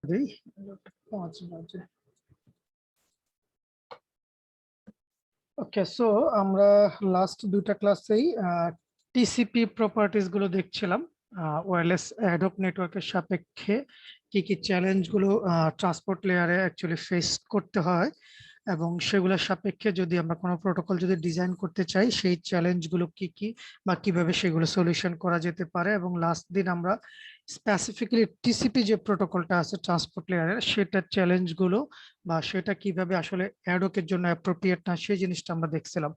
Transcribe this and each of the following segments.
দিই 5 বাজে। ওকে, সো আমরা লাস্ট দুইটা ক্লাসেই টিসিপি প্রপার্টিজ গুলো দেখছিলাম। ওয়্যারলেস অ্যাডহক নেটওয়ার্কের সাপেক্ষে কি কি চ্যালেঞ্জ গুলো ট্রান্সপোর্ট লেয়ারে অ্যাকচুয়ালি ফেস করতে হয় এবং সেগুলোর সাপেক্ষে যদি আমরা কোনো প্রোটোকল যদি ডিজাইন করতে চাই সেই চ্যালেঞ্জ গুলো কি কি বা কিভাবে সেগুলো সলিউশন করা যেতে পারে। এবং লাস্ট দিন আমরা স্পেসিফিক্যালি টিসিপি যে প্রোটোকলটা আছে ট্রান্সপোর্ট লেয়ারের সেটার চ্যালেঞ্জ গুলো বা সেটা কিভাবে আসলে অ্যাডহকের জন্য অ্যাপ্রোপ্রিয়েট না সেই জিনিসটা আমরা দেখছিলাম।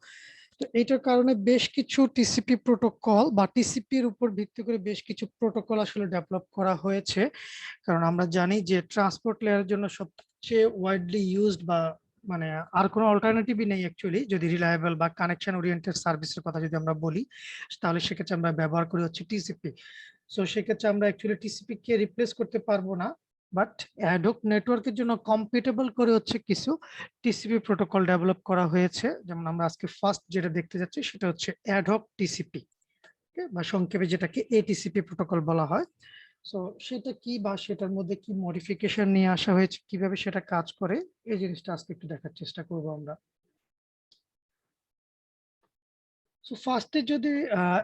তো এইটার কারণে বেশ কিছু টিসিপি প্রোটোকল বা টিসিপির উপর ভিত্তি করে বেশ কিছু প্রোটোকল আসলে ডেভেলপ করা হয়েছে। কারণ আমরা জানি যে ট্রান্সপোর্ট লেয়ারের জন্য সবচেয়ে ওয়াইডলি ইউজড বা মানে আর কোনো অল্টারনেটিভই নেই অ্যাকচুয়ালি, যদি রিলায়েবল বা কানেকশন ওরিয়েন্টেড সার্ভিসের কথা যদি আমরা বলি তাহলে সেক্ষেত্রে আমরা ব্যবহার করি হচ্ছে টিসিপি। সো সেক্ষেত্রে আমরা অ্যাকচুয়ালি টিসিপি কে রিপ্লেস করতে পারবো না, বাট অ্যাডহক নেটওয়ার্কের জন্য কম্পিটেবল করে হচ্ছে কিছু টিসিপি প্রোটোকল ডেভেলপ করা হয়েছে। যেমন আমরা আজকে ফার্স্ট যেটা দেখতে যাচ্ছি সেটা হচ্ছে অ্যাডহক টিসিপি বা সংক্ষেপে যেটাকে এটিসিপি প্রোটোকল বলা হয়। সো সেটা কি বা সেটার মধ্যে কি মডিফিকেশন নিয়ে আসা হয়েছে, কিভাবে সেটা কাজ করে, এই জিনিসটা আজকে একটু দেখার চেষ্টা করব আমরা। সো ফার্স্টে যদি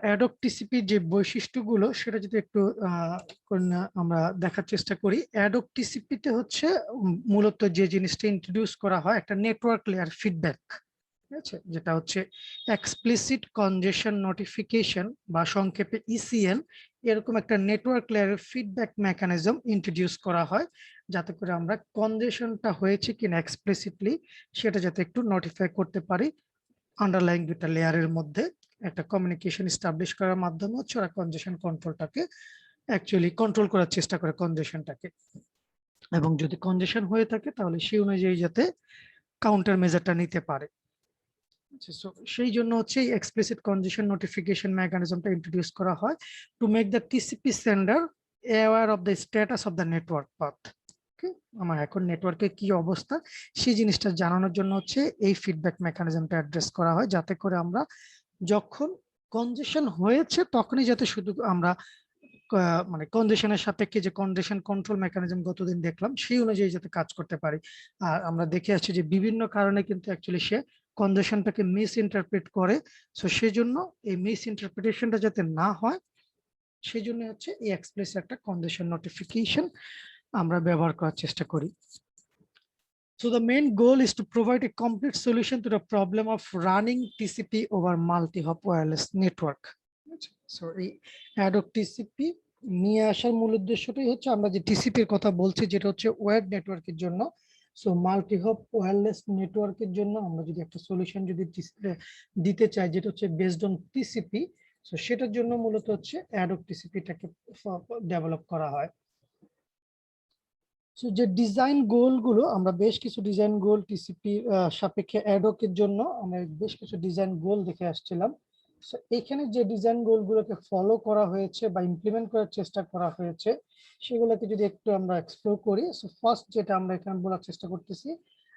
অ্যাডহক টিসিপি যে বৈশিষ্ট্যগুলো সেটা যদি একটু আমরা দেখার চেষ্টা করি। অ্যাডহক টিসিপিতে হচ্ছে মূলত যে জিনিসটা ইন্ট্রোডিউস করা হয় একটা নেটওয়ার্ক লেয়ার ফিডব্যাক, ঠিক আছে, যেটা হচ্ছে এক্সপ্লিসিট কনজেশন নোটিফিকেশন বা সংক্ষেপে ইসিএন। এরকম একটা নেটওয়ার্ক লেয়ারের ফিডব্যাক মেকানিজম ইন্ট্রোডিউস করা হয় যাতে করে আমরা কনজেশনটা হয়েছে কিনা এক্সপ্লিসিটলি সেটা যাতে একটু নোটিফাই করতে পারি। আন্ডারলাইং দুটা লেয়ারের মধ্যে একটা কমিউনিকেশন এস্টাবলিশ করার মাধ্যমে হচ্ছে ওরা কনজেশন কন্ট্রোলটাকে অ্যাকচুয়ালি কন্ট্রোল করার চেষ্টা করে কনজেশনটাকে, এবং যদি কনজেশন হয়ে থাকে তাহলে সেই অনুযায়ী যাতে কাউন্টার মেজারটা নিতে পারে। সেই জন্য হচ্ছে এই এক্সপ্লিসিট কনজেশন নোটিফিকেশন মেকানিজমটা ইন্ট্রোডিউস করা হয় to make the TCP sender aware of the status of the network path. আমার এখন নেটওয়ার্কের কি অবস্থা সেই জিনিসটা জানানোর জন্য হচ্ছে এই ফিডব্যাক মেকানিজমটা অ্যাড্রেস করা হয়, যাতে করে আমরা যখন কনজেশন হয়েছে তখনই যাতে শুধু আমরা মানে কনজেশনের সাপেক্ষে যে কনজেশন কন্ট্রোল মেকানিজম গতদিন দেখলাম সেই অনুযায়ী যাতে কাজ করতে পারি। আর আমরা দেখে আসছি যে বিভিন্ন কারণে কিন্তু অ্যাকচুয়ালি সে কনজেশনটাকে মিস ইন্টারপ্রেট করে। সো সেই জন্য এই মিস ইন্টারপ্রিটেশনটা যাতে না হয় সেই জন্য হচ্ছে এই এক্সপ্রেস একটা কনজেশন নোটিফিকেশন আমরা ব্যবহার করার চেষ্টা করি। So the main goal is to provide a complete solution to the problem of running TCP over multi-hop wireless network. So এই অ্যাডহক টিসিপি নিয়ে আসার মূল উদ্দেশ্যটাই হচ্ছে আমরা যে টিসিপি এর কথা বলছি যেটা হচ্ছে ওয়্যার নেটওয়ার্কের জন্য। সো মাল্টি-হপ ওয়্যারলেস নেটওয়ার্কের জন্য আমরা যদি একটা সলিউশন যদি দিতে চাই যেটা হচ্ছে বেসড অন টিসিপি, সো সেটার জন্য মূলত হচ্ছে অ্যাডহক টিসিপিটাকে ডেভেলপ করা হয়। সো যে ডিজাইন গোল গুলো আমরা বেশ কিছু ডিজাইন গোল টিসিপি সাপেক্ষে অ্যাডহকের জন্য আমরা বেশ কিছু ডিজাইন গোল দেখে আসছিলাম। সো এখানে যে ডিজাইন গোল গুলোকে ফলো করা হয়েছে বা ইমপ্লিমেন্ট করার চেষ্টা করা হয়েছে সেগুলোকে যদি একটু আমরা এক্সপ্লোর করি। সো ফার্স্ট যেটা আমরা এখানে বলার চেষ্টা করতেছি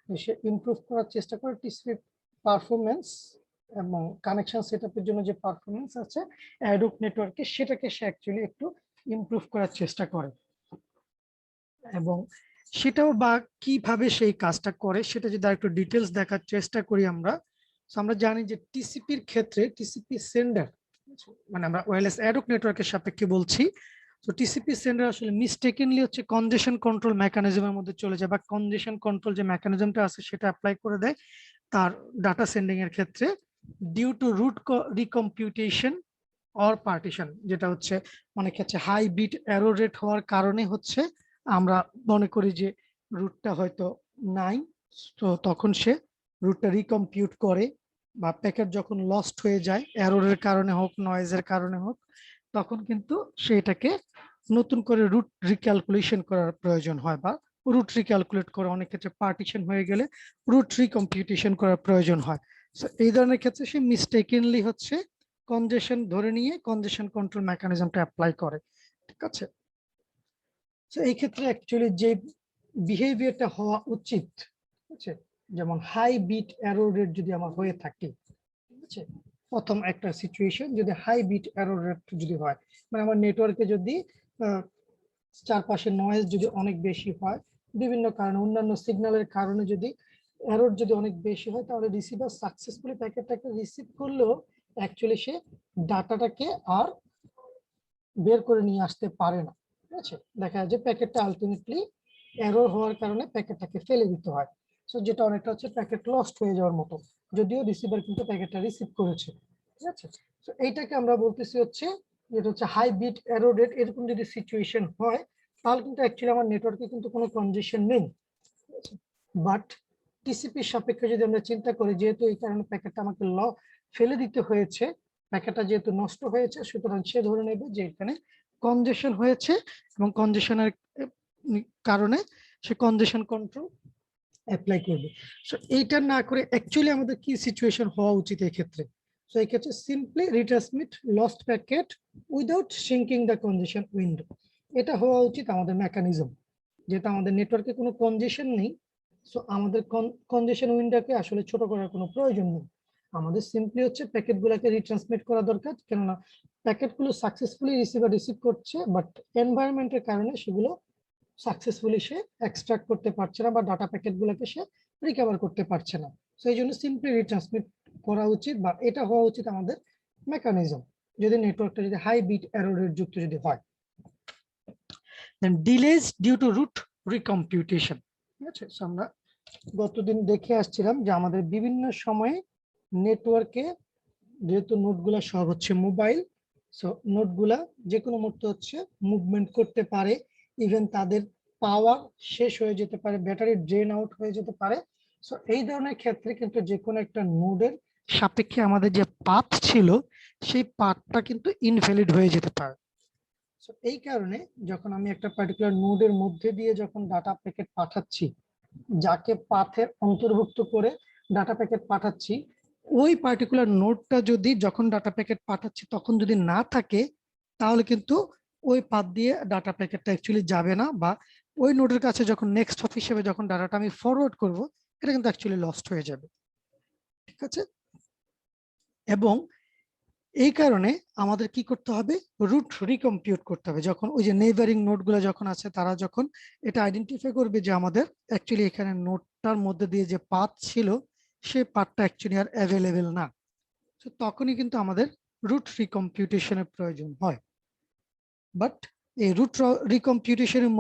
সে ইমপ্রুভ করার চেষ্টা করে টিসিপি পারফরমেন্স এবং কানেকশন সেটআপের জন্য যে পারফরমেন্স আছে অ্যাডহক নেটওয়ার্কে সেটাকে সে অ্যাকচুয়ালি একটু ইমপ্রুভ করার চেষ্টা করে। এবং সেটাও বা কিভাবে সেই কাজটা করে সেটা যদি আরেকটু ডিটেলস দেখার চেষ্টা করি আমরা। আমরা জানি যে টিসিপির ক্ষেত্রে টিসিপি সেন্ডার মানে আমরা ওয়্যারলেস অ্যাডহক নেটওয়ার্কের সাপেক্ষে বলছি। তো টিসিপি সেন্ডার আসলে মিস্টেকেনলি হচ্ছে কনজেশন কন্ট্রোল মেকানিজমের মধ্যে চলে যায় বা কনজেশন কন্ট্রোল যে মেকানিজমটা আছে সেটা অ্যাপ্লাই করে দেয় তার ডাটা সেন্ডিং এর ক্ষেত্রে due to route recomputation or partition, যেটা হচ্ছে অনেক ক্ষেত্রে হাই বিট এরর রেট হওয়ার কারণে হচ্ছে আমরা মনে করি যে রুটটা হয়তো নাই। তো তখন সে রুটটা রিকম্পিউট করে বা প্যাকেট যখন লস্ট হয়ে যায় এররের কারণে হোক নয়েজের কারণে হোক তখন কিন্তু সেটাকে নতুন করে রুট রিক্যালকুলেশন করার প্রয়োজন হয় বা রুট রিক্যালকুলেট করে অনেক ক্ষেত্রে পার্টিশন হয়ে গেলে রুট রিকম্পিউটেশন করার প্রয়োজন হয়। এই ধরনের ক্ষেত্রে সে মিস্টেকেনলি হচ্ছে কনজেশন ধরে নিয়ে কনজেশন কন্ট্রোল মেকানিজমটা অ্যাপ্লাই করে, ঠিক আছে। তো এই ক্ষেত্রে অ্যাকচুয়ালি যে বিহেভিয়ারটা হওয়া উচিত, ঠিক আছে, যেমন হাই বিট এরর রেট যদি আমার হয়ে থাকে, ঠিক আছে, প্রথম একটা সিচুয়েশন যদি হাই বিট এরর রেট যদি হয় মানে আমার নেটওয়ার্কে যদি চারপাশে নয়েজ যদি অনেক বেশি হয়, বিভিন্ন কারণে অন্যান্য সিগন্যালের কারণে যদি এরর যদি অনেক বেশি হয়, তাহলে রিসিভার সাকসেসফুলি প্যাকেটটাকে রিসিভ করলেও অ্যাকচুয়ালি সে ডাটাটাকে আর বের করে নিয়ে আসতে পারে না। ঠিক আছে, দেখা যায় যে প্যাকেটটা আলটিমেটলি এরর হওয়ার কারণে প্যাকেটটাকে ফেলে দিতে হয়। সো যেটা অনেকটা হচ্ছে প্যাকেট লস্ট হয়ে যাওয়ার মতো, যদিও রিসিভার কিন্তু প্যাকেটটা রিসিভ করেছে। ঠিক আছে, তো এইটাকে আমরা বলতেছি হচ্ছে যেটা হচ্ছে হাই বিট এরর রেট। এরকম যদি সিচুয়েশন হয় তাহলে কিন্তু অ্যাকচুয়ালি আমার নেটওয়ার্কে কিন্তু কোনো কনজেশন নেই। বাট টিসিপির সাপেক্ষে যদি আমরা চিন্তা করি, যেহেতু এই কারণে প্যাকেটটা আমাকে ফেলে দিতে হয়েছে, প্যাকেটটা যেহেতু নষ্ট হয়েছে, সুতরাং সে ধরে নেবে যে এখানে কনজেশন হয়েছে এবং কনজেশনের কারণে সে কনজেশন কন্ট্রোল অ্যাপ্লাই করবে। সো এইটা না করে অ্যাকচুয়ালি আমাদের কি সিচুয়েশন হওয়া উচিত এই ক্ষেত্রে? সো এই ক্ষেত্রে simply retransmit lost packet without sinking the কনজেশন window. এটা হওয়া উচিত আমাদের মেকানিজম। যেহেতু আমাদের নেটওয়ার্কে কোনো কনজেশন নেই, সো আমাদের কনজেশন উইন্ডোকে আসলে ছোট করার কোনো প্রয়োজন নেই। আমাদের সিম্পলি হচ্ছে প্যাকেটগুলোকে রিট্রান্সমিট করা দরকার, কেননা প্যাকেটগুলো সাকসেসফুলি রিসিভ করছে, বাট এনভায়রনমেন্টের কারণে সেগুলো সাকসেসফুলি সে এক্সট্রাক্ট করতে পারছে না বা ডাটা প্যাকেটগুলোকে সে রিকভার করতে পারছে না। সো এই জন্য সিম্পলি রিট্রান্সমিট করা উচিত, বা এটা হওয়া উচিত আমাদের মেকানিজম, যদি নেটওয়ার্কটা যদি হাই বিট এরর রেট যুক্ত যদি হয়। দেন ডিলেজ ডিউ টু রুট রিকম্পিউটেশন। ঠিক আছে, সো আমরা গতদিন দেখে আসছিলাম যে আমাদের বিভিন্ন সময়ে নেটওয়ার্কে যেহেতু নোটগুলা সব হচ্ছে মোবাইল, সো নোটগুলা যে কোনো মুহূর্তে হচ্ছে মুভমেন্ট করতে পারে, ইভেন তাদের পাওয়ার শেষ হয়ে যেতে পারে, ব্যাটারি ড্রেন আউট হয়ে যেতে পারে। সো এই ধরনের ক্ষেত্রে কিন্তু যে কোনো একটা নোডের সাপেক্ষে আমাদের যে পাথ ছিল সেই পাথটা কিন্তু ইনভ্যালিড হয়ে যেতে পারে। সো এই কারণে যখন আমি একটা পার্টিকুলার নোডের মধ্যে দিয়ে যখন ডাটা প্যাকেট পাঠাচ্ছি, যাকে পাথের অন্তর্ভুক্ত করে ডাটা প্যাকেট পাঠাচ্ছি, ওই পার্টিকুলার নোডটা যদি যখন ডাটা প্যাকেট পাঠাচ্ছি তখন যদি না থাকে, তাহলে কিন্তু ওই পাথ দিয়ে ডাটা প্যাকেটটা অ্যাকচুয়ালি যাবে না, বা ওই নোডের কাছে যখন নেক্সট হপ হিসেবে যখন ডাটাটা আমি ফরওয়ার্ড করব, এটা কিন্তু অ্যাকচুয়ালি লস্ট হয়ে যাবে। ঠিক আছে, এবং এই কারণে আমাদের কি করতে হবে, রুট রিকম্পিউট করতে হবে। যখন ওই যে নেইবারিং নোডগুলো যখন আছে, তারা যখন এটা আইডেন্টিফাই করবে যে আমাদের অ্যাকচুয়ালি এখানে নোডটার মধ্যে দিয়ে যে পাথ ছিল সেই পাথটা অ্যাকচুয়ালি আর অ্যাভেলেবেল না, তো তখনই কিন্তু আমাদের রুট রিকম্পিউটেশনের প্রয়োজন হয়। বাট এই রুট রিকম্পিউটেশনের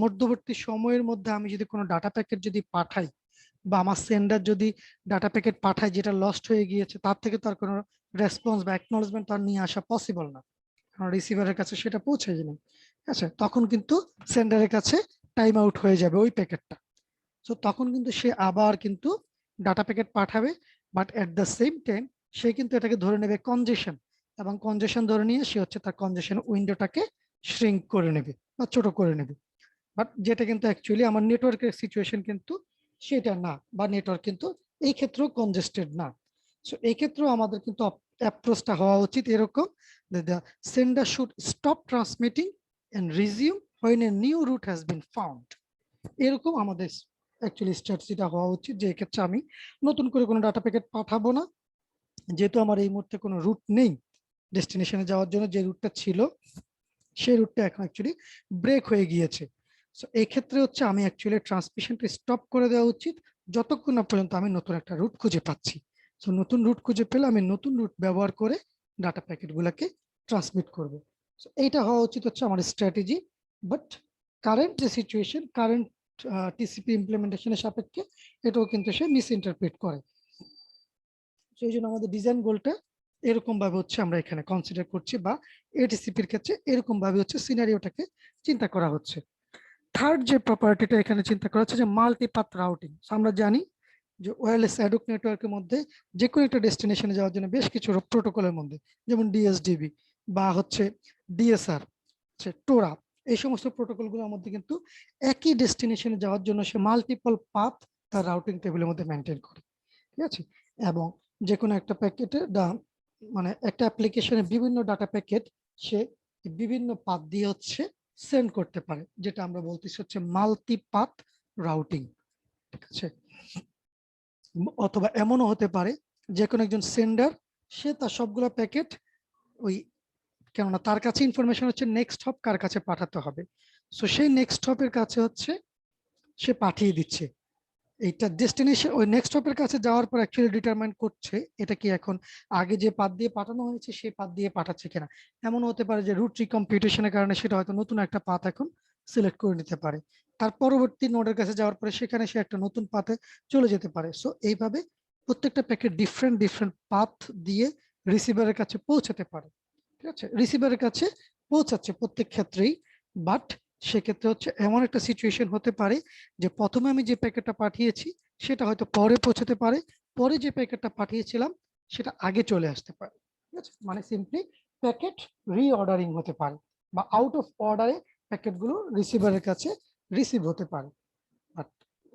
মধ্যবর্তী সময়ের মধ্যে আমি যদি কোনো ডাটা প্যাকেট যদি পাঠাই, বা আমার সেন্ডার যদি ডাটা প্যাকেট পাঠায় যেটা লস্ট হয়ে গিয়েছে, তার থেকে তার কোনো রেসপন্স বা অ্যাকনলেজমেন্ট তার নিয়ে আসা পসিবল না, কারণ রিসিভারের কাছে সেটা পৌঁছে যায়নি। ঠিক আছে, তখন কিন্তু সেন্ডারের কাছে টাইম আউট হয়ে যাবে ওই প্যাকেটটা। সো তখন কিন্তু সে আবার কিন্তু ডাটা প্যাকেট পাঠাবে, but at the same time সে কিন্তু এটাকে ধরে নেবে কনজেশন, এবং কনজেশন ধরে নিয়ে সে হচ্ছে তার কনজেশন উইন্ডোটাকে শ্রিঙ্ক করে নেবে বা ছোট করে নেবে। বাট যেটা কিন্তু অ্যাকচুয়ালি আমার নেটওয়ার্কের সিচুয়েশন কিন্তু সেটা না, বা নেটওয়ার্ক কিন্তু এই ক্ষেত্রেও কনজেস্টেড না। সো এই ক্ষেত্রেও আমাদের কিন্তু অ্যাপ্রোচটা হওয়া উচিত এরকম, the sender should stop transmitting and resume when a new route has been found. এরকম আমাদের অ্যাকচুয়ালি স্ট্র্যাটেজিটা হওয়া উচিত, যে এক্ষেত্রে আমি নতুন করে কোনো ডাটা প্যাকেট পাঠাবো না, যেহেতু আমার এই মুহূর্তে কোনো রুট নেই ডেস্টিনেশনে যাওয়ার জন্য। যে রুটটা ছিল সেই রুটটা এখন অ্যাকচুয়ালি ব্রেক হয়ে গিয়েছে। সো এই ক্ষেত্রে হচ্ছে আমি অ্যাকচুয়ালি ট্রান্সমিশনটা স্টপ করে দেওয়া উচিত যতক্ষণ না পর্যন্ত আমি নতুন একটা রুট খুঁজে পাচ্ছি। সো নতুন রুট খুঁজে পেলে আমি নতুন রুট ব্যবহার করে ডাটা প্যাকেটগুলোকে ট্রান্সমিট করব। সো এইটা হওয়া উচিত হচ্ছে আমার স্ট্র্যাটেজি। বাট কারেন্ট যে সিচুয়েশন, কারেন্ট টিসিপি ইমপ্লিমেন্টেশনের সাপেক্ষে এটাও কিন্তু সে মিস ইন্টারপ্রেট করে। সেই জন্য আমাদের ডিজাইন গোলটা এরকম ভাবে হচ্ছে আমরা এখানে কনসিডার করছি, বা এটিসিপির ক্ষেত্রে এরকম ভাবে হচ্ছে সিনারিওটাকে চিন্তা করা হচ্ছে। থার্ড যে প্রপার্টিটা এখানে চিন্তা করা হচ্ছে যে মাল্টিপাথ রাউটিং। আমরা জানি যে ওয়্যারলেস অ্যাডক নেটওয়ার্কের মধ্যে যে কোনো একটা ডেস্টিনেশনে যাওয়ার জন্য বেশ কিছু প্রোটোকলের মধ্যে, যেমন ডিএসডিবি বা হচ্ছে ডিএসআর, টোরা, এই সমস্ত প্রোটোকলগুলোর মধ্যে কিন্তু একই ডেস্টিনেশনে যাওয়ার জন্য সে মাল্টিপল পাথ তার রাউটিং টেবিলের মধ্যে মেনটেন করে। ঠিক আছে, এবং যে কোনো একটা প্যাকেটে মানে একটা অ্যাপ্লিকেশনে বিভিন্ন ডাটা প্যাকেট সে বিভিন্ন পাথ দিয়ে হচ্ছে সেন্ড করতে পারে, যেটা আমরা বলতেছি হচ্ছে মাল্টিপাথ রাউটিং। ঠিক আছে, অথবা এমনও হতে পারে যে কোনো একজন সেন্ডার সে তার সবগুলো প্যাকেট ওই, কেননা তার কাছে ইনফরমেশন হচ্ছে নেক্সট হপ কার কাছে পাঠাতে হবে। সো সেই নেক্সট হপের কাছে হচ্ছে সে পাঠিয়ে দিচ্ছে। এইটা ডেস্টিনেশন ওই নেক্সট হপের কাছে যাওয়ার পর অ্যাকচুয়ালি ডিটারমাইন করছে এটা কি এখন আগে যে পাথ দিয়ে পাঠানো হয়েছে সেই পাথ দিয়ে পাঠাচ্ছে কিনা। এমন হতে পারে যে রুট রিকম্পিউটেশনের কারণে সেটা হয়তো নতুন একটা পাথ এখন সিলেক্ট করে নিতে পারে। তার পরবর্তী নোডের কাছে যাওয়ার পরে সেখানে সে একটা নতুন পাথে চলে যেতে পারে। সো এইভাবে প্রত্যেকটা প্যাকেট ডিফারেন্ট ডিফারেন্ট পাথ দিয়ে রিসিভারের কাছে পৌঁছাতে পারে। ঠিক আছে, রিসিভারের কাছে পৌঁছাচ্ছে প্রত্যেক ক্ষেত্রেই। বাট সেক্ষেত্রে হচ্ছে এমন একটা সিচুয়েশন হতে পারে যে প্রথমে আমি যে প্যাকেটটা পাঠিয়েছি সেটা হয়তো পরে পৌঁছাতে পারে, পরে যে প্যাকেটটা পাঠিয়েছিলাম সেটা আগে চলে আসতে পারে। ঠিক আছে, মানে সিম্পলি প্যাকেট রিঅর্ডারিং হতে পারে বা আউট অফ অর্ডারে প্যাকেটগুলো রিসিভারের কাছে রিসিভ হতে পারে। বাট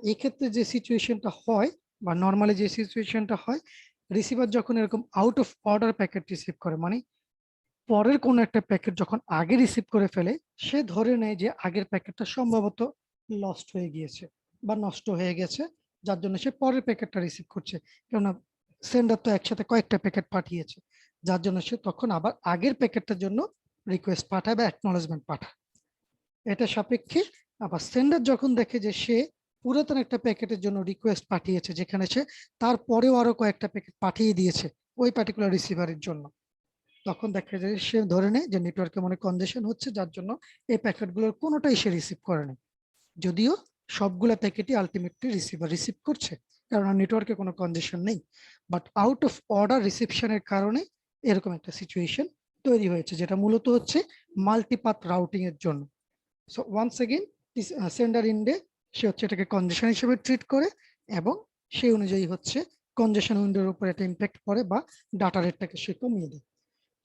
এই ক্ষেত্রে যে সিচুয়েশনটা হয় বা নর্মালি যে সিচুয়েশনটা হয়, রিসিভার যখন এরকম out of order packet receive করে, মানে পরের কোন একটা প্যাকেট যখন আগে রিসিভ করে ফেলে, সে ধরে নেয় যে আগের প্যাকেটটা সম্ভবত লস্ট হয়ে গিয়েছে বা নষ্ট হয়ে গেছে, যার জন্য সে পরের প্যাকেটটা রিসিভ করছে। কেননা সেন্ডার তো একসাথে কয়েকটা প্যাকেট পাঠিয়েছে, যার জন্য সে তখন আবার আগের প্যাকেটটার জন্য রিকোয়েস্ট পাঠায় বা অ্যাকনলেজমেন্ট পাঠায়। এটা সাপেক্ষে আবার সেন্ডার যখন দেখে যে সে পুরাতন একটা প্যাকেটের জন্য রিকোয়েস্ট পাঠিয়েছে, যেখানে সে তারপরেও আরো কয়েকটা প্যাকেট পাঠিয়ে দিয়েছে ওই পার্টিকুলার রিসিভারের জন্য, তখন দেখা যায় সে ধরে নেয় যে নেটওয়ার্কে মনে কনজেশন হচ্ছে, যার জন্য এই প্যাকেটগুলোর কোনোটাই সে রিসিভ করে না। যদিও সবগুলা প্যাকেটই আলটিমেটলি রিসিভার রিসিভ করছে, কারণ নেটওয়ার্কে কোনো কনজেশন নেই। বাট আউট অফ অর্ডার রিসিপশনের কারণে এরকম একটা সিচুয়েশন তৈরি হয়েছে, যেটা মূলত হচ্ছে মাল্টিপাথ রাউটিং এর জন্য। সো ওয়ান্স এগেইন সেন্ডার ইন্ডে সে হচ্ছে এটাকে কনজেশন হিসেবে ট্রিট করে এবং সেই অনুযায়ী হচ্ছে কনজেশন উইন্ডোর উপর একটা ইম্প্যাক্ট পড়ে বা ডাটা রেটটাকে সে কমিয়ে দেয়।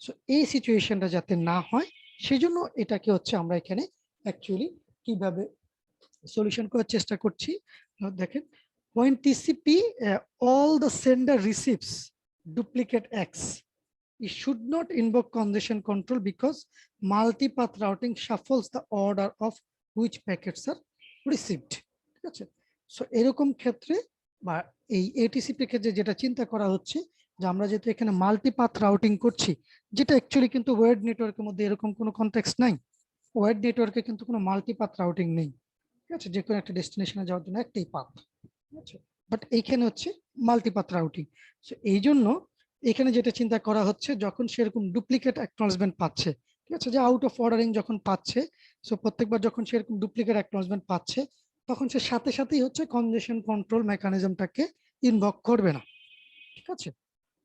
সো এই সিচুয়েশনটা যাতে না হয় সেজন্য এটাকে হচ্ছে আমরা এখানে অ্যাকচুয়ালি কিভাবে সলিউশন করার চেষ্টা করছি। দেখেন, when TCP all the sender receives duplicate X, it should not invoke congestion control because multipath routing shuffles the order of which packets are received. ঠিক আছে, সো এরকম ক্ষেত্রে বা এই এটিসিপি ক্ষেত্রে যেটা চিন্তা করা হচ্ছে যে আমরা যেহেতু এখানে মাল্টিপাথ রাউটিং করছি, যেটা অ্যাকচুয়ালি কিন্তু ওয়েড নেটওয়ার্কের মধ্যে এরকম কোনো কনটেক্সট নাই। ওয়েড নেটওয়ার্কে কিন্তু কোনো মাল্টিপাথ রাউটিং নেই। ঠিক আছে, যে কোনো একটা ডেস্টিনেশনে যাওয়ার জন্য একটাই পাথ। ঠিক আছে, বাট এইখানে হচ্ছে মাল্টিপাথ রাউটিং। সো এই জন্য এখানে যেটা চিন্তা করা হচ্ছে, যখন সেরকম ডুপ্লিকেট অ্যাকনলেজমেন্ট পাচ্ছে, ঠিক আছে, যে আউট অফ অর্ডারিং যখন পাচ্ছে, সো প্রত্যেকবার যখন সেরকম ডুপ্লিকেট অ্যাকনলেজমেন্ট পাচ্ছে, তখন সে সাথে সাথেই হচ্ছে কনজেশন কন্ট্রোল মেকানিজমটাকে ইনভক করবে না। ঠিক আছে,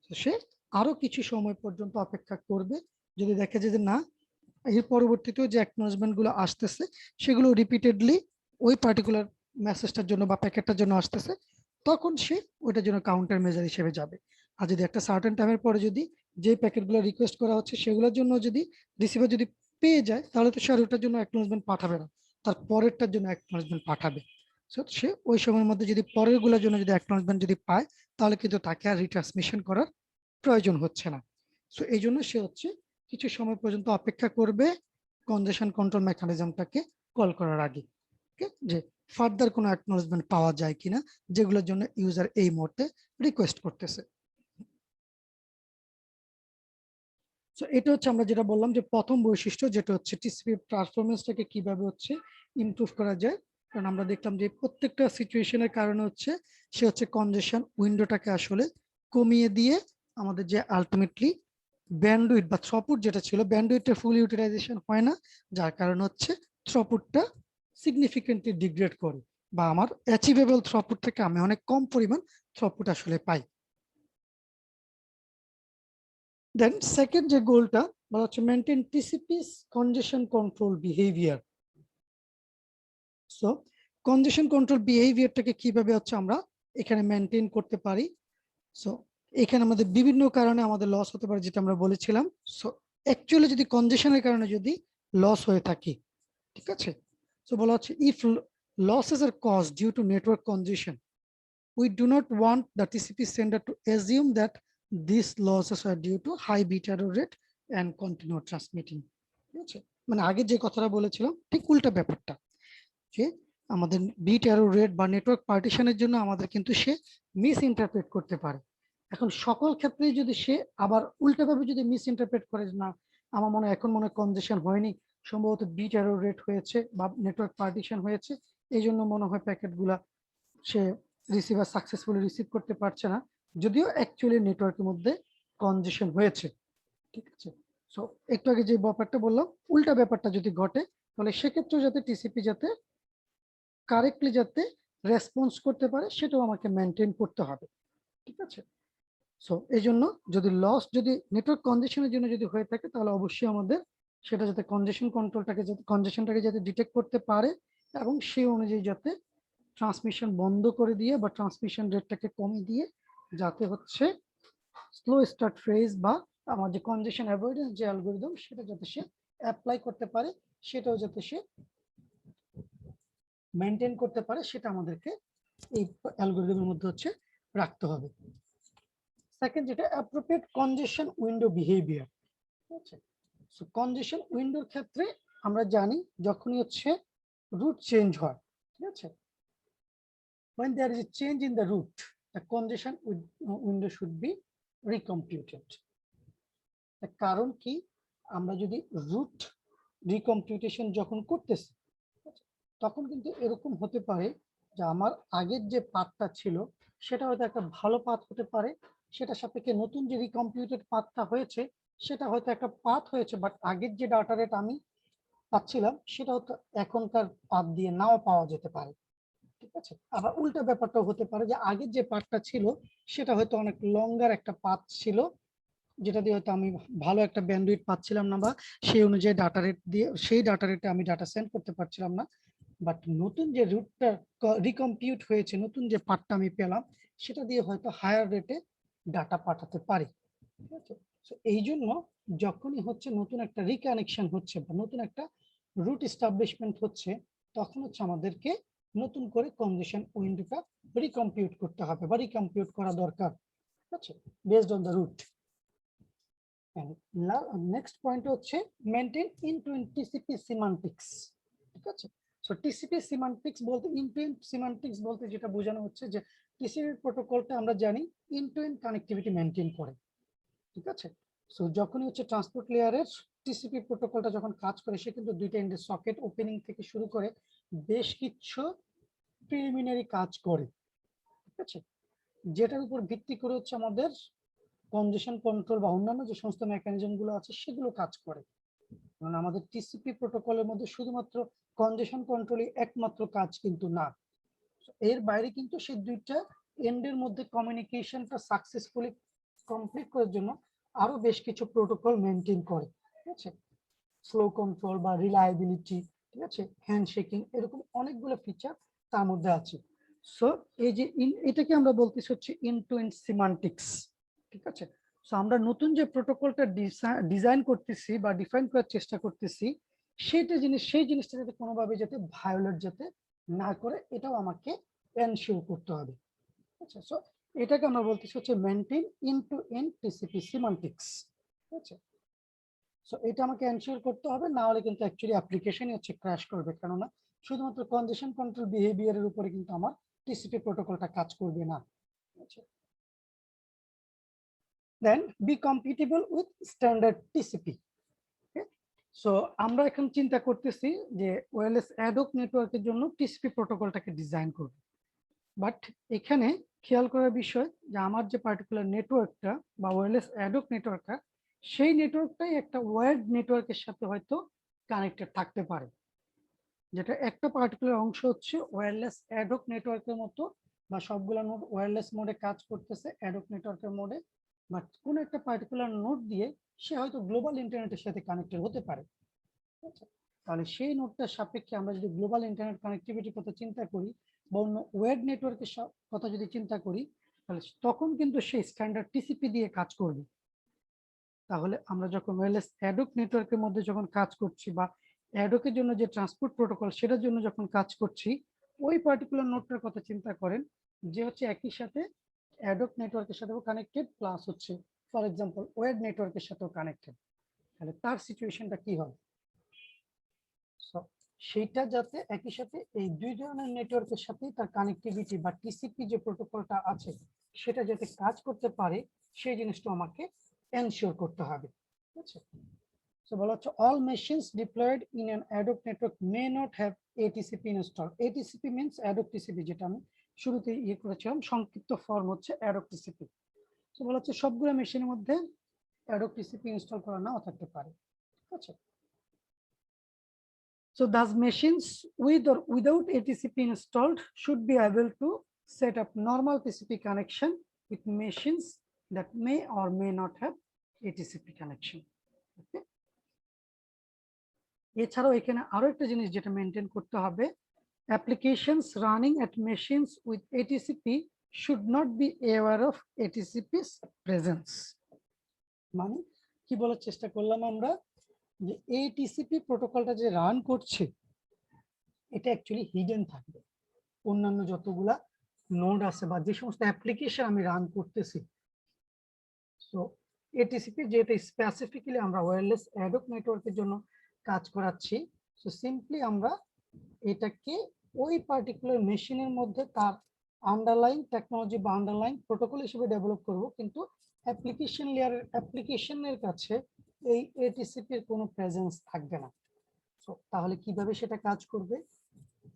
তো সে আরো কিছু সময় পর্যন্ত অপেক্ষা করবে। যদি দেখে যে না, এর পরবর্তীতেও যে অ্যাকনলেজমেন্ট গুলো আসতেছে সেগুলো রিপিটেডলি ওই পার্টিকুলার মেসেজটার জন্য বা প্যাকেটটার জন্য আসতেছে, তখন সে ওইটার জন্য কাউন্টার মেজার হিসেবে যাবে। আর যদি একটা সার্টেন টাইমের পরে যদি যে প্যাকেটগুলো রিকোয়েস্ট করা হচ্ছে সেগুলোর জন্য যদি রিসিভার যদি পেয়ে যায়, তাহলে তো সে আর ওটার জন্য অ্যাকনলেজমেন্ট পাঠাবে না, তার পরেরটার জন্য অ্যাকনলেজমেন্ট পাঠাবে। সে ওই সময়ের মধ্যে যদি পরের গুলোর জন্য যদি অ্যাকনলেজমেন্ট যদি পায়, তাহলে কিন্তু তাকে আর রিট্রান্সমিশন করার প্রয়োজন হচ্ছে না। সো এই জন্য সে হচ্ছে কিছু সময় পর্যন্ত অপেক্ষা করবে কনজেশন কন্ট্রোল মেকানিজমটাকে কল করার আগে, যে ফার্দার কোনো অ্যাকনলেজমেন্ট পাওয়া যায় কিনা যেগুলোর জন্য ইউজার এই মুহূর্তে রিকোয়েস্ট করতেছে। সো এটা হচ্ছে আমরা যেটা বললাম যে প্রথম বৈশিষ্ট্য, যেটা হচ্ছে টিসিপি পারফরমেন্সটাকে কিভাবে হচ্ছে ইমপ্রুভ করা যায়। কারণ আমরা দেখলাম যে প্রত্যেকটা সিচুয়েশনের কারণে হচ্ছে সে হচ্ছে কনজেশন উইন্ডোটাকে আসলে কমিয়ে দিয়ে আমাদের যে আলটিমেটলি ব্যান্ডউইথ বা থ্রুপুট যেটা ছিল, ব্যান্ডউইথের ফুল ইউটিলাইজেশন হয় না, যার কারণে হচ্ছে থ্রুপুটটা সিগনিফিকেন্টলি ডিগ্রেড করে বা আমার অ্যাচিভেবল থ্রুপুট থেকে আমি অনেক কম পরিমাণ থ্রুপুট আসলে পাই। দেন সেকেন্ড যে গোলটা বলা হচ্ছে maintain TCP's congestion control behaviour. So congestion control বিহেভিয়ারটাকে কিভাবে হচ্ছে আমরা এখানে মেনটেন করতে পারি। সো এখানে আমাদের বিভিন্ন কারণে আমাদের লস হতে পারে, যেটা আমরা বলেছিলাম। সো অ্যাকচুয়ালি যদি কনজেশনের কারণে যদি লস হয়ে থাকে, ঠিক আছে, সো বলা হচ্ছে if losses are caused due to network congestion, we do not want the TCP sender to assume that these losses are due to high bit error rate and continue transmitting. ঠিক আছে, মানে আগে যে কথাটা বলেছিলাম ঠিক উল্টা ব্যাপারটা, যে আমাদের বিট এরর রেট বা নেটওয়ার্ক পার্টিশনের জন্য আমাদের কিন্তু সে মিস ইন্টারপ্রেট করতে পারে। এখন সকল ক্ষেত্রেই যদি সে আবার উল্টাভাবে যদি মিস ইন্টারপ্রেট করে, না আমার মনে হয় এখন মনে হয় কনজেশন হয়নি, সম্ভবত বিট এরর রেট হয়েছে বা নেটওয়ার্ক পার্টিশন হয়েছে, এই জন্য মনে হয় প্যাকেটগুলা সে রিসিভার সাকসেসফুলি রিসিভ করতে পারছে না, যদিও অ্যাকচুয়ালি নেটওয়ার্কের মধ্যে কনজেশন হয়েছে। ঠিক আছে, সো একটু আগে যে ব্যাপারটা বললাম, উল্টা ব্যাপারটা যদি ঘটে তাহলে সেক্ষেত্রে যাতে টিসিপি যাতে কারেক্টলি যাতে রেসপন্স করতে পারে সেটাও আমাকে মেনটেন করতে হবে। ঠিক আছে, সো এই জন্য যদি লস যদি নেটওয়ার্ক কনজেশনের জন্য যদি হয়ে থাকে তাহলে অবশ্যই আমাদের সেটা যাতে কনজেশনটাকে যাতে ডিটেক্ট করতে পারে এবং সেই অনুযায়ী যাতে ট্রান্সমিশন বন্ধ করে দিয়ে বা ট্রান্সমিশন রেটটাকে কমিয়ে দিয়ে যাতে হচ্ছে স্লো স্টার্ট ফেজ বা আমার যে কনজেশন অ্যাভয়েডেন্স যে অ্যালগরিদম সেটা যাতে সে অ্যাপ্লাই করতে পারে, সেটাও যাতে সে মেনটেন করতে পারে, সেটা আমাদেরকে এই অ্যালগরিদমের মধ্যে হচ্ছে রাখতে হবে। সেকেন্ড যেটা অ্যাপ্রোপ্রিয়েট কনজেশন উইন্ডো বিহেভিয়ার। ঠিক আছে, সো কনজেশন উইন্ডোর ক্ষেত্রে আমরা জানি যখনই হচ্ছে রুট চেঞ্জ হয়, ঠিক আছে, when there is a change in the route, the congestion window should be recomputed. তার কারণ কি, আমরা যদি রুট রিকম্পিউটেশন যখন করতেছি তখন কিন্তু এরকম হতে পারে যে আমার আগের যে পাথটা ছিল সেটা হয়তো একটা ভালো পাথ হতে পারে, সেটা সাপেক্ষে নতুন যে রিকম্পিউটেড পাথটা হয়েছে সেটা হয়তো একটা পাথ হয়েছে, বাট আগের যে ডাটা রেট আমি পাচ্ছিলাম সেটা হয়তো এখনকার পাথ দিয়ে নাও পাওয়া যেতে পারে। ঠিক আছে, আবার উল্টা ব্যাপারটাও হতে পারে যে আগের যে পাথটা ছিল সেটা হয়তো অনেক লঙ্গার একটা পাথ ছিল, যেটা দিয়ে হয়তো আমি ভালো একটা ব্যান্ডউইথ পাচ্ছিলাম না বা সেই অনুযায়ী ডাটা রেট দিয়ে সেই ডাটা রেটে আমি ডাটা সেন্ড করতে পারছিলাম না, বাট নতুন যে রুটটা রিকম্পিউট হয়েছে, নতুন যে পার্টটা আমি পেলাম সেটা দিয়ে হয়তো হায়ার রেটে ডাটা পাঠাতে পারি। ঠিক আছে, সো এই জন্য যখনই হচ্ছে নতুন একটা রিকানেকশন হচ্ছে বা নতুন একটা রুট এস্টাবলিশমেন্ট হচ্ছে তখন হচ্ছে আমাদেরকে নতুন করে কনজেশন উইন্ডোটা রিকম্পিউট করতে হবে বা রিকম্পিউট করা দরকার। ঠিক আছে, based on the route. Next point হচ্ছে মেনটেন ইন-টু-এন্ড টিসিপি সিমান্টিক্স। ঠিক আছে, সো টিসিপি সিমান্টিক্স বলতে ইন-টু-এন্ড সিমান্টিক্স বলতে যেটা বোঝানো হচ্ছে যে টিসিপি প্রোটোকলটা আমরা জানি ইন-টু-এন্ড কানেক্টিভিটি মেনটেন করে। ঠিক আছে, সো যখনই হচ্ছে ট্রান্সপোর্ট লেয়ারের টিসিপি প্রোটোকলটা যখন কাজ করে সে কিন্তু দুইটা এন্ডে সকেট ওপেনিং থেকে শুরু করে বেশ কিছু প্রিলিমিনারি কাজ করে। ঠিক আছে, যেটার উপর ভিত্তি করে হচ্ছে আমাদের কনজেশন কন্ট্রোল বা অন্যান্য যে সমস্ত মেকানিজম গুলো আছে সেগুলো কাজ করে। কারণ আমাদের টিসিপি প্রোটোকলের মধ্যে শুধুমাত্র কনজেশন কন্ট্রোলই একমাত্র কাজ কিন্তু না, এর বাইরে কিন্তু সেই দুইটা এন্ডের মধ্যে কমিউনিকেশনটা সাকসেসফুলি কমপ্লিট করার জন্য আরো বেশ কিছু প্রোটোকল মেনটেন করে। ঠিক আছে, ফ্লো কন্ট্রোল বা রিলায়েবিলিটি, ঠিক আছে, হ্যান্ডশেকিং, এরকম অনেকগুলো ফিচার তার মধ্যে আছে। সো এই যে এটাকে আমরা বলতেছি হচ্ছে ইন টু এন্ড সিমান্টিক্স। ঠিক আছে, সো আমরা নতুন যে প্রোটোকলটা ডিজাইন করতেছি বা ডিফাইন করার চেষ্টা করতেছি সেই জিনিসটা যাতে কোনোভাবে যাতে ভায়োলেট যাতে না করে এটাও আমাকে এনশিওর করতে হবে। আচ্ছা, সো এটাকে আমরা বলতেছি হচ্ছে maintain end to end TCP semantics. ঠিক আছে, সো এটা আমাকে এনশিওর করতে হবে, না হলে কিন্তু অ্যাকচুয়ালি অ্যাপ্লিকেশনই হচ্ছে ক্র্যাশ করবে, কেননা শুধুমাত্র কনজেশন কন্ট্রোল বিহেভিয়ারের উপরে কিন্তু আমার টিসিপি প্রোটোকলটা কাজ করবে না। Then be compatible with standard TCP. So আমরা এখন চিন্তা করতেছি যে ওয়্যারলেস অ্যাডহক নেটওয়ার্কের জন্য টিসিপি প্রোটোকলটাকে ডিজাইন করব, বাট এখানে খেয়াল করার বিষয় যে আমার যে পার্টিকুলার নেটওয়ার্কটা বা ওয়্যারলেস অ্যাডহক নেটওয়ার্কটা সেই নেটওয়ার্কটাই একটা ওয়্যার্ড নেটওয়ার্কের সাথে হয়তো কানেক্টেড থাকতে পারে, যেটা একটা পার্টিকুলার অংশ হচ্ছে ওয়্যারলেস অ্যাডহক নেটওয়ার্কের মতো বা সবগুলো নোড ওয়্যারলেস মোডে কাজ করতেছে অ্যাডহক নেটওয়ার্কের মোডে, বাট কোনো একটা পার্টিকুলার নোড দিয়ে সে হয়তো গ্লোবাল ইন্টারনেটের সাথে কানেক্টেড হতে পারে। তাহলে সেই নোডটার সাপেক্ষে আমরা যদি গ্লোবাল ইন্টারনেট কানেক্টিভিটির কথা চিন্তা করি বা অন্য ওয়েব নেটওয়ার্কের কথা যদি চিন্তা করি তাহলে তখন কিন্তু সেই স্ট্যান্ডার্ড টিসিপি দিয়ে কাজ করবে। তাহলে আমরা যখন ওয়্যারলেস অ্যাডহক নেটওয়ার্কের মধ্যে যখন কাজ করছি বা অ্যাডহকের জন্য যে ট্রান্সপোর্ট প্রোটোকল সেটার জন্য যখন কাজ করছি ওই পার্টিকুলার নোডটার কথা চিন্তা করেন যে হচ্ছে একই সাথে অ্যাডহক নেটওয়ার্কের সাথেও কানেক্টেড প্লাস হচ্ছে ফর এক্সাম্পল ওয়েব নেটওয়ার্কের সাথেও কানেক্টেড, তাহলে তার সিচুয়েশনটা কি হবে? সেইটা যাতে একই সাথে এই দুই ধরনের নেটওয়ার্কের সাথে তার কানেক্টিভিটি বা টিসিপি যে প্রোটোকলটা আছে সেটা যাতে কাজ করতে পারে সেই জিনিসটা আমাকে এনশিওর করতে হবে। ঠিক আছে, সো বলা হচ্ছে all machines deployed in an ad hoc network may not have ATCP installed. ATCP means ad hoc TCP, যেটা আমি শুরুতে করেছিলাম, সংক্ষিপ্ত ফর্ম হচ্ছে ad hoc TCP। সো বলা হচ্ছে সবগুলো মেশিনের মধ্যে ad hoc TCP ইনস্টল করা নাও থাকতে পারে, ঠিক আছে। So thus machines with or without ATCP installed should be able to set up normal TCP connection with machines that may or may not have ATCP connection. Okay. এছাড়াও এখানে আরো একটা জিনিস যেটা মেনটেন করতে হবে, applications running at machines with ATCP should not be aware of ATCP's presence. মানে কি বলার চেষ্টা করলাম আমরা, যে ATCP প্রোটোকলটা যে রান করছে এটা অ্যাকচুয়ালি হিডেন থাকবে। অন্যান্য যতগুলা নোড আছে বা যে সমস্ত অ্যাপ্লিকেশন আমি রান করতেছি, সো ATCP যেটা স্পেসিফিক্যালি আমরা ওয়্যারলেস অ্যাড হক নেটওয়ার্কের জন্য কাজ করাচ্ছি, সো সিম্পলি আমরা এটাকে ওই পার্টিকুলার মেশিনের মধ্যে তার আন্ডারলাইন টেকনোলজি বা আন্ডারলাইন প্রোটোকল হিসেবে ডেভেলপ করব, কিন্তু অ্যাপ্লিকেশন লেয়ারের অ্যাপ্লিকেশনের কাছে এই ATCP এর কোনো প্রেজেন্স থাকবে না। সো তাহলে কিভাবে সেটা কাজ করবে?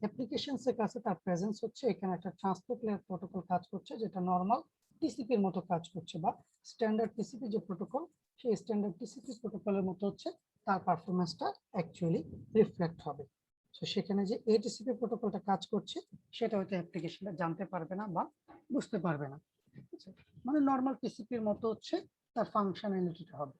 অ্যাপ্লিকেশনস এর কাছে তার প্রেজেন্স হচ্ছে, এখানে একটা ট্রান্সপোর্ট লেয়ার প্রোটোকল কাজ করছে যেটা নরমাল টিসিপি এর মতো কাজ করছে, বা স্ট্যান্ডার্ড টিসিপি যে প্রোটোকল, সেই স্ট্যান্ডার্ড টিসিপি প্রোটোকলের মতো হচ্ছে তার পারফরম্যান্সটা অ্যাকচুয়ালি রিফ্লেক্ট হবে। সো সেখানে যে ATCP প্রোটোকলটা কাজ করছে সেটা হয়তো অ্যাপ্লিকেশনটা জানতে পারবে না বা বুঝতে পারবে না, ঠিক আছে। মানে নরমাল টিসিপি এর মতো হচ্ছে তার ফাংশনালিটিটা হবে।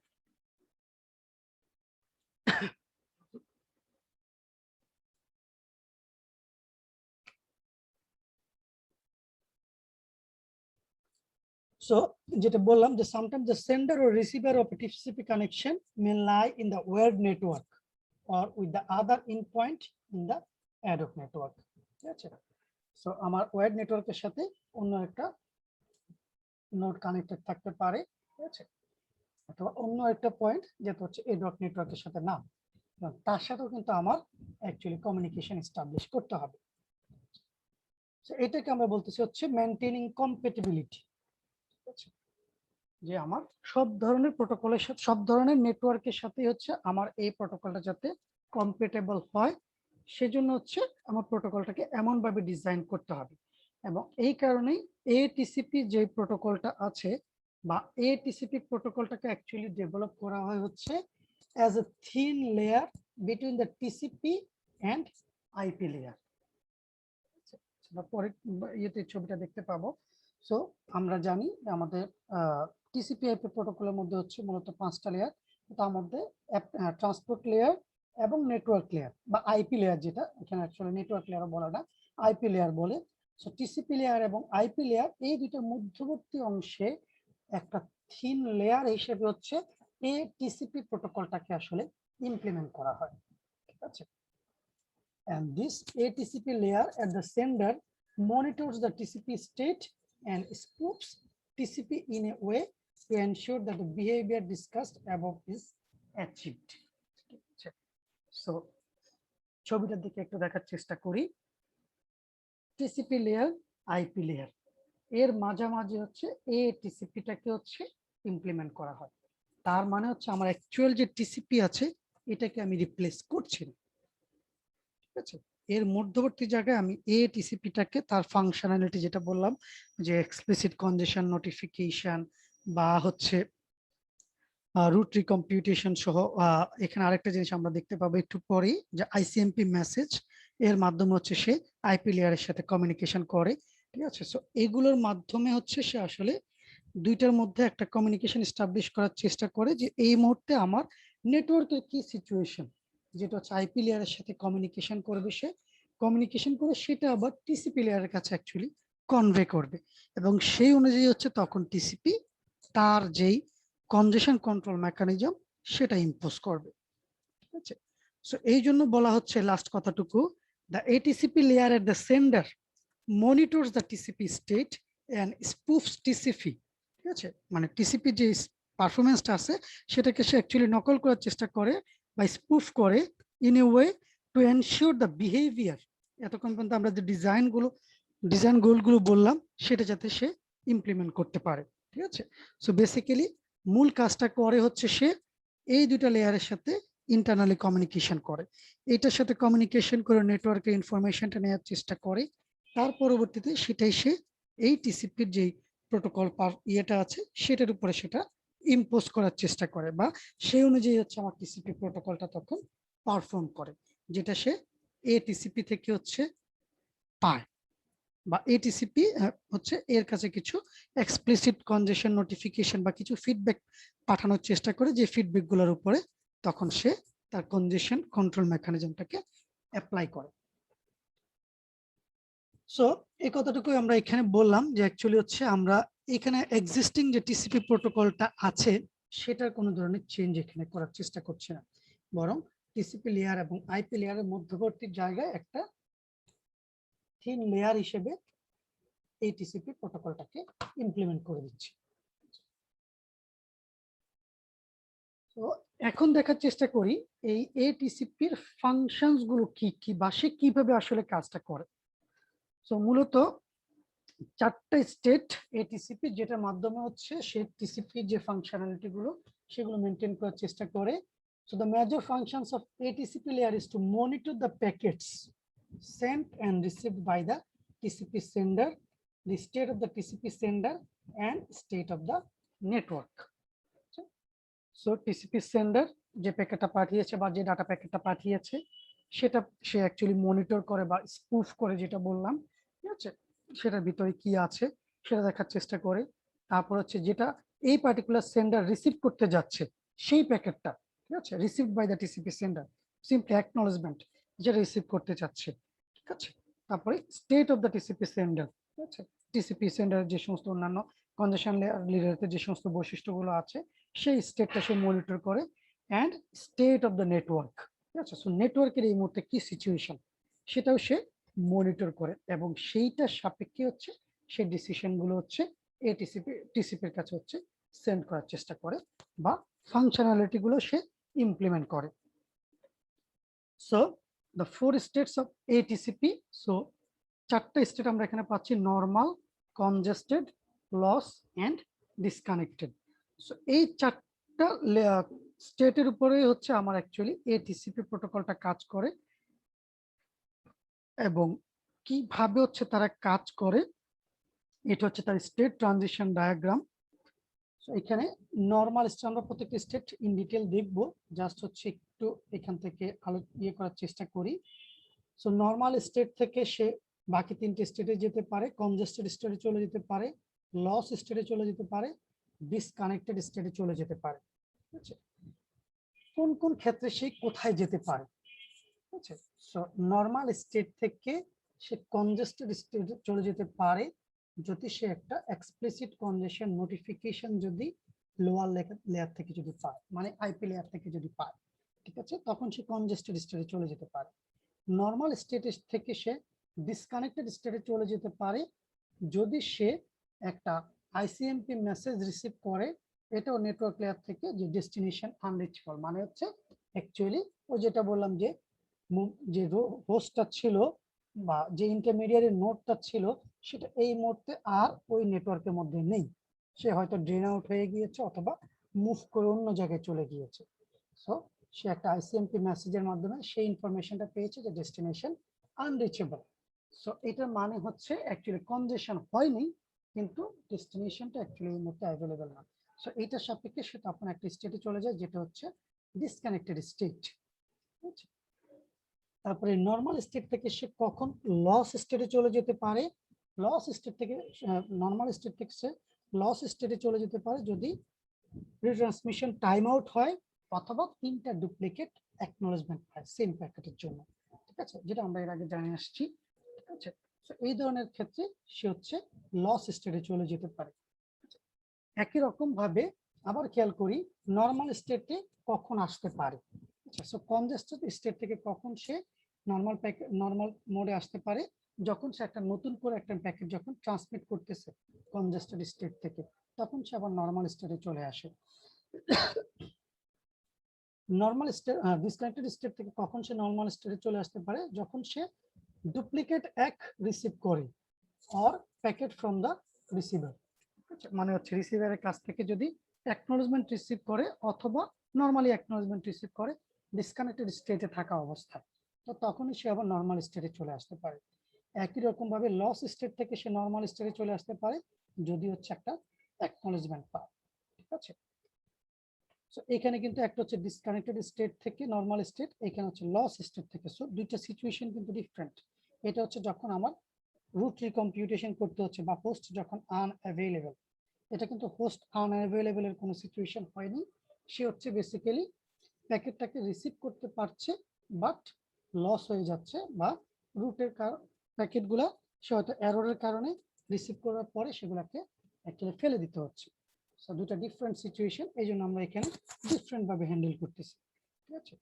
So যেটা বললাম যে sometimes the sender or receiver of a TCP connection may lie in the wired network or with the other endpoint in the ad hoc network, ঠিক আছে। সো আমার ওয়্যার্ড নেটওয়ার্কের সাথে অন্য একটা নোড কানেক্টেড থাকতে পারে, ঠিক আছে, অথবা অন্য একটা পয়েন্ট যেটা হচ্ছে ad hoc নেটওয়ার্কের সাথে না, তার সাথেও কিন্তু আমার অ্যাকচুয়ালি কমিউনিকেশন এস্টাবলিশ করতে হবে। সো এটাকে আমরা বলতেছি হচ্ছে মেইনটেইনিং কম্প্যাটিবিলিটি, ঠিক আছে, যে আমার সব ধরনের প্রোটোকলের সাথে সব ধরনের নেটওয়ার্কের সাথে হচ্ছে আমার এই প্রোটোকলটা যাতে কম্প্যাটেবল হয়, সেজন্য হচ্ছে আমার প্রোটোকলটাকে এমন ভাবে ডিজাইন করতে হবে। এবং এই কারণেই ATCP যে প্রোটোকলটা আছে বা ATCP প্রোটোকলটাকে অ্যাকচুয়ালি ডেভেলপ করা হয় হচ্ছে as a thin layer between the TCP and IP layer. পরে ইয়েতে ছবিটা দেখতে পাবো। সো আমরা জানি আমাদের TCP/IP প্রোটোকলের মধ্যে হচ্ছে মূলত 5টা লেয়ার, তার মধ্যে ট্রান্সপোর্ট লেয়ার এবং নেটওয়ার্ক লেয়ার বা IP লেয়ার, যেটা এখানে অ্যাকচুয়ালি নেটওয়ার্ক লেয়ারও বলা না, IP লেয়ার বলে। সো TCP লেয়ার এবং IP লেয়ার এই দুটোর মধ্যবর্তী অংশে একটা থিন লেয়ার হিসেবে হচ্ছে ATCP প্রোটোকলটাকে আসলে ইমপ্লিমেন্ট করা হয়, ঠিক আছে। And this ATCP layer at the sender monitors the TCP state and spoofs TCP in a way to ensure that the behavior discussed above is achieved. So, ছবিটার দিকে একটু দেখার চেষ্টা করি। TCP layer, IP layer এর মাঝামাঝি হচ্ছে ATCP-টাকে হচ্ছে ইমপ্লিমেন্ট করা হয়। তার মানে হচ্ছে আমার অ্যাকচুয়াল যে TCP আছে এটাকে আমি রিপ্লেস করছি না, ঠিক আছে। এর মধ্যবর্তী জায়গায় আমি ATCP-টাকে তার ফাংশনালিটি যেটা বললাম যে এক্সপ্লিসিট কনজেশন নোটিফিকেশন বা হচ্ছে রুট রিকম্পিউটেশন সহ, এখানে আরেকটা জিনিস আমরা দেখতে পাবো একটু পরেই, যে ICMP মেসেজ এর মাধ্যমে হচ্ছে সে IP লেয়ারের সাথে কমিউনিকেশন করে, ঠিক আছে। সো এগুলোর মাধ্যমে হচ্ছে সে আসলে দুইটার মধ্যে একটা কমিউনিকেশন এস্টাবলিশ করার চেষ্টা করে, যে এই মুহূর্তে আমার নেটওয়ার্কের কি সিচুয়েশন, যেটা হচ্ছে IP লেয়ারের সাথে কমিউনিকেশন করবে, সে কমিউনিকেশন করে সেটা আবার TCP লেয়ারের কাছে অ্যাকচুয়ালি কনভে করবে, এবং সেই অনুযায়ী হচ্ছে তখন TCP তার যেই কনজেশন কন্ট্রোল মেকানিজম সেটা ইম্পোজ করবে, ঠিক আছে। সো এই জন্য বলা হচ্ছে লাস্ট কথাটুকু, the ATCP layer at the sender monitors the TCP state and spoofs TCP, ঠিক আছে, মানে TCP যে পারফরম্যান্সটা আছে সেটাকে সে অ্যাকচুয়ালি নকল করার চেষ্টা করে বা স্পুফ করে in a way to ensure the behaviour, এতক্ষণ পর্যন্ত আমরা যে ডিজাইন গোলগুলো বললাম সেটা যাতে সে ইমপ্লিমেন্ট করতে পারে, ঠিক আছে। সো বেসিক্যালি মূল কাজটা করে হচ্ছে সে এই দুইটা লেয়ারের সাথে ইন্টারনালি কমিউনিকেশন করে, এটার সাথে কমিউনিকেশন করে নেটওয়ার্কের ইনফরমেশনটা নেওয়ার চেষ্টা করে। তার পরবর্তীতে সেটাই সে এই টিসিপির যে প্রোটোকল ইয়েটা আছে সেটার উপরে সেটা ইম্পোজ করার চেষ্টা করে, বা সেই অনুযায়ী হচ্ছে আমার টিসিপি প্রোটোকলটা তখন পারফর্ম করে, যেটা সে এ টিসিপি থেকে হচ্ছে পায়। বা এটিসিপি হচ্ছে এর কাছে কিছু এক্সপ্লিসিট কনজেশন নোটিফিকেশন বা কিছু ফিডব্যাক পাঠানোর চেষ্টা করে, যে ফিডব্যাক গুলোর উপরে তখন সে তার কনজেশন কন্ট্রোল মেকানিজমটাকে অ্যাপ্লাই করে। সো এই কথাটুকুই আমরা এখানে বললাম যে অ্যাকচুয়ালি হচ্ছে আমরা এখানে এক্সিস্টিং যে টিসিপি প্রোটোকলটা আছে সেটার কোনো ধরনের চেঞ্জ এখানে করার চেষ্টা করছি না, বরং টিসিপি লেয়ার এবং আইপি লেয়ারের মধ্যবর্তী জায়গায় একটা থিন লেয়ার হিসেবে এই টিসিপি প্রোটোকলটাকে ইমপ্লিমেন্ট করে দিচ্ছি। তো এখন দেখার চেষ্টা করি এই এটিসিপির ফাংশনস গুলো কি কি বা সে কিভাবে আসলে কাজটা করে। তো মূলত চারটা স্টেট এটিসিপি, যেটার মাধ্যমে হচ্ছে সে টিসিপি যে ফাংশনালিটি গুলো সেগুলো মেনটেন করার চেষ্টা করে। So the major functions of ATCP layer is to monitor the packets sent and received by the TCP sender, the state of the TCP sender and state of the network. So TCP sender যে প্যাকেটটা পাঠিয়েছে বা যে data প্যাকেটটা পাঠিয়েছে সেটা সে actually monitor করে বা স্পুফ করে, যেটা বললাম, ঠিক আছে, সেটার ভিতরে কি আছে সেটা দেখার চেষ্টা করে। তারপর হচ্ছে যেটা এই পার্টিকুলার সেন্ডার রিসিভ করতে যাচ্ছে সেই প্যাকেটটা, ঠিক আছে, receive by the TCP sender, simply acknowledgement যেটা রিসিভ করতে চাচ্ছে, ঠিক আছে। তারপরে state of the TCP sender, ঠিক আছে, টিসিপি সেন্ডার যে সমস্ত অন্যান্য কনজেশন রিলেটেড যে সমস্ত বৈশিষ্ট্যগুলো আছে সেই স্টেটটা সে মনিটর করে। And state of the network, ঠিক আছে, সো নেটওয়ার্কের এই মুহূর্তে কি সিচুয়েশন সেটাও সে মনিটর করে, এবং সেইটার সাপেক্ষে হচ্ছে সেই ডিসিশন গুলো হচ্ছে টিসিপির কাছে হচ্ছে সেন্ড করার চেষ্টা করে বা ফাংশনালিটি গুলো সে ইমপ্লিমেন্ট করে। So the 4 states of ATCP, so চারটা স্টেট আমরা এখানে পাচ্ছি: normal, congested, loss and disconnected. So এই চারটা স্টেটের উপরে হচ্ছে আমার অ্যাকচুয়ালি এটিসিপি প্রোটোকলটা কাজ করে, এবং কিভাবে হচ্ছে তারা কাজ করে এটা হচ্ছে তার স্টেট ট্রানজিশন ডায়াগ্রাম। এখানে নর্মাল স্টেট আমরা প্রত্যেকটা স্টেট ইন ডিটেল দেখব, জাস্ট হচ্ছে একটু এখান থেকে ইয়ে করার চেষ্টা করি। সো নর্মাল স্টেট থেকে সে বাকি তিনটে স্টেটে যেতে পারে, কনজেস্টেড স্টেটে চলে যেতে পারে, লস স্টেটে চলে যেতে পারে, ডিসকানেক্টেড স্টেটে চলে যেতে পারে, ঠিক আছে। কোন কোন ক্ষেত্রে সে কোথায় যেতে পারে, ঠিক আছে। সো নর্মাল স্টেট থেকে সে কনজেস্টেড স্টেটে চলে যেতে পারে যদি সে একটা এক্সপ্লিসিট কনজেশন নোটিফিকেশন যদি লোয়ার লেয়ার থেকে যদি পায়, মানে আইপি লেয়ার থেকে যদি পায়, ঠিক আছে, তখন সে কনজেস্টেড স্টেটে চলে যেতে পারে। নর্মাল স্টেট থেকে সে ডিসকানেক্টেড স্টেটে চলে যেতে পারে যদি সে একটা আইসিএমপি মেসেজ রিসিভ করে, এটাও নেটওয়ার্ক লেয়ার থেকে, যে ডেস্টিনেশন আনরিচেবল, মানে হচ্ছে অ্যাকচুয়ালি ও যেটা বললাম যে যে হোস্টটা ছিল বা যে ইন্টারমিডিয়ারি নোডটা ছিল সেটা এই মুহূর্তে আর ওই নেটওয়ার্কের মধ্যে নেই, সে হয়তো ড্রেন আউট হয়ে গিয়েছে অথবা মুভ করে অন্য জায়গায় চলে গিয়েছে। সো সে একটা আইসিএমপি মেসেজের মাধ্যমে সেই ইনফরমেশনটা পেয়েছে যে ডেস্টিনেশন আনরিচেবল। সো এটার মানে হচ্ছে অ্যাকচুয়ালি কনজেশন হয়নি, কিন্তু ডেস্টিনেশনটা অ্যাকচুয়ালি এই মুহূর্তে অ্যাভেলেবল না। সো এইটার সাপেক্ষে সে তখন একটা স্টেটে চলে যায় যেটা হচ্ছে ডিসকানেক্টেড স্টেট। তারপরে নর্মাল স্টেট থেকে সে কখন লস স্টেটে চলে যেতে পারে, লস স্টেট থেকে নর্মাল স্টেট থেকে সে লস স্টেটে চলে যেতে পারে যদি রিট্রান্সমিশন টাইম আউট হয় অথবা তিনটা ডুপ্লিকেট অ্যাকনলেজমেন্ট হয় সেম প্যাকেটের জন্য, ঠিক আছে, যেটা আমরা এর আগে জানে আসছি, ঠিক আছে। তো এই ধরনের ক্ষেত্রে সে হচ্ছে লস স্টেটে চলে যেতে পারে। একই রকম ভাবে আবার খেয়াল করি নর্মাল স্টেটে কখন আসতে পারে। সো কনজেস্টেড স্টেট থেকে কখন সে নর্মাল মোডে আসতে পারে, যখন সে একটা নতুন করে একটা প্যাকেট যখন ট্রান্সমিট করতেছে কনজেস্টেড স্টেট থেকে, তখন সে আবার নর্মাল স্টেটে চলে আসে। নর্মাল স্টেট ডিসকানেক্টেড স্টেট থেকে কখন সে নর্মাল স্টেটে চলে আসতে পারে, যখন সে ডুপ্লিকেট এক রিসিভ করে or packet from the receiver, মানে হচ্ছে রিসিভারের কাছ থেকে যদি অ্যাকনলেজমেন্ট রিসিভ করে অথবা নর্মালি অ্যাকনোলেজমেন্ট রিসিভ করে ডিসকানেক্টেড স্টেটে থাকা অবস্থায়, তো তখনই সে আবার নর্মাল স্টেটে চলে আসতে পারে। একই রকম ভাবে লস স্টেট থেকে সে নর্মাল স্টেটে চলে আসতে পারে যদি হচ্ছে একটা অ্যাকনোলেজমেন্ট পায়। ঠিক আছে, সো এখানে কিন্তু একটা হচ্ছে ডিসকানেক্টেড স্টেট থেকে নর্মাল স্টেট, এখানে হচ্ছে লস স্টেট থেকে। সো দুইটা সিচুয়েশন কিন্তু ডিফারেন্ট। এটা হচ্ছে যখন আমার রুট রিকম্পিউটেশন করতে হচ্ছে বা হোস্ট যখন আনঅ্যাভেলেবল, এটা কিন্তু হোস্ট আনঅ্যাভেলেবল এর কোনো সিচুয়েশন হয়নি। সে হচ্ছে বেসিক্যালি প্যাকেটটাকে রিসিভ করতে পারছে বাট লস হয়ে যাচ্ছে, বা রুটের প্যাকেটগুলা সে হয়তো এররের কারণে রিসিভ করার পরে সেগুলোকে অ্যাকচুয়ালি ফেলে দিতে হচ্ছে। সো দুটো ডিফারেন্ট সিচুয়েশন, এই জন্য আমরা এখানে ডিফারেন্ট ভাবে হ্যান্ডেল করতেছি। ঠিক আছে,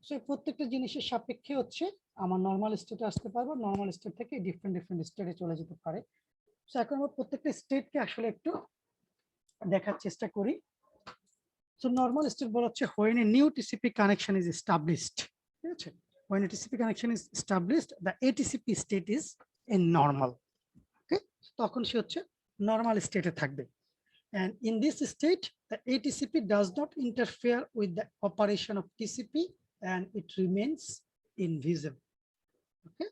সো প্রত্যেকটা জিনিসের সাপেক্ষে হচ্ছে আমার নর্মাল স্টেটে আসতে পারবো, নর্মাল স্টেট থেকে ডিফারেন্ট ডিফারেন্ট স্টেটে চলে যেতে পারে। সো এখন আমরা প্রত্যেকটা স্টেটকে আসলে একটু দেখার চেষ্টা করি। সো নর্মাল স্টেট বলা হচ্ছে when a new TCP connection is established, ঠিক আছে, when a TCP connection is established the ATCP state is in normal, ওকে, তখন সে হচ্ছে নর্মাল স্টেটে থাকবে। and in this state the ATCP does not interfere with the operation of TCP and it remains invisible, okay.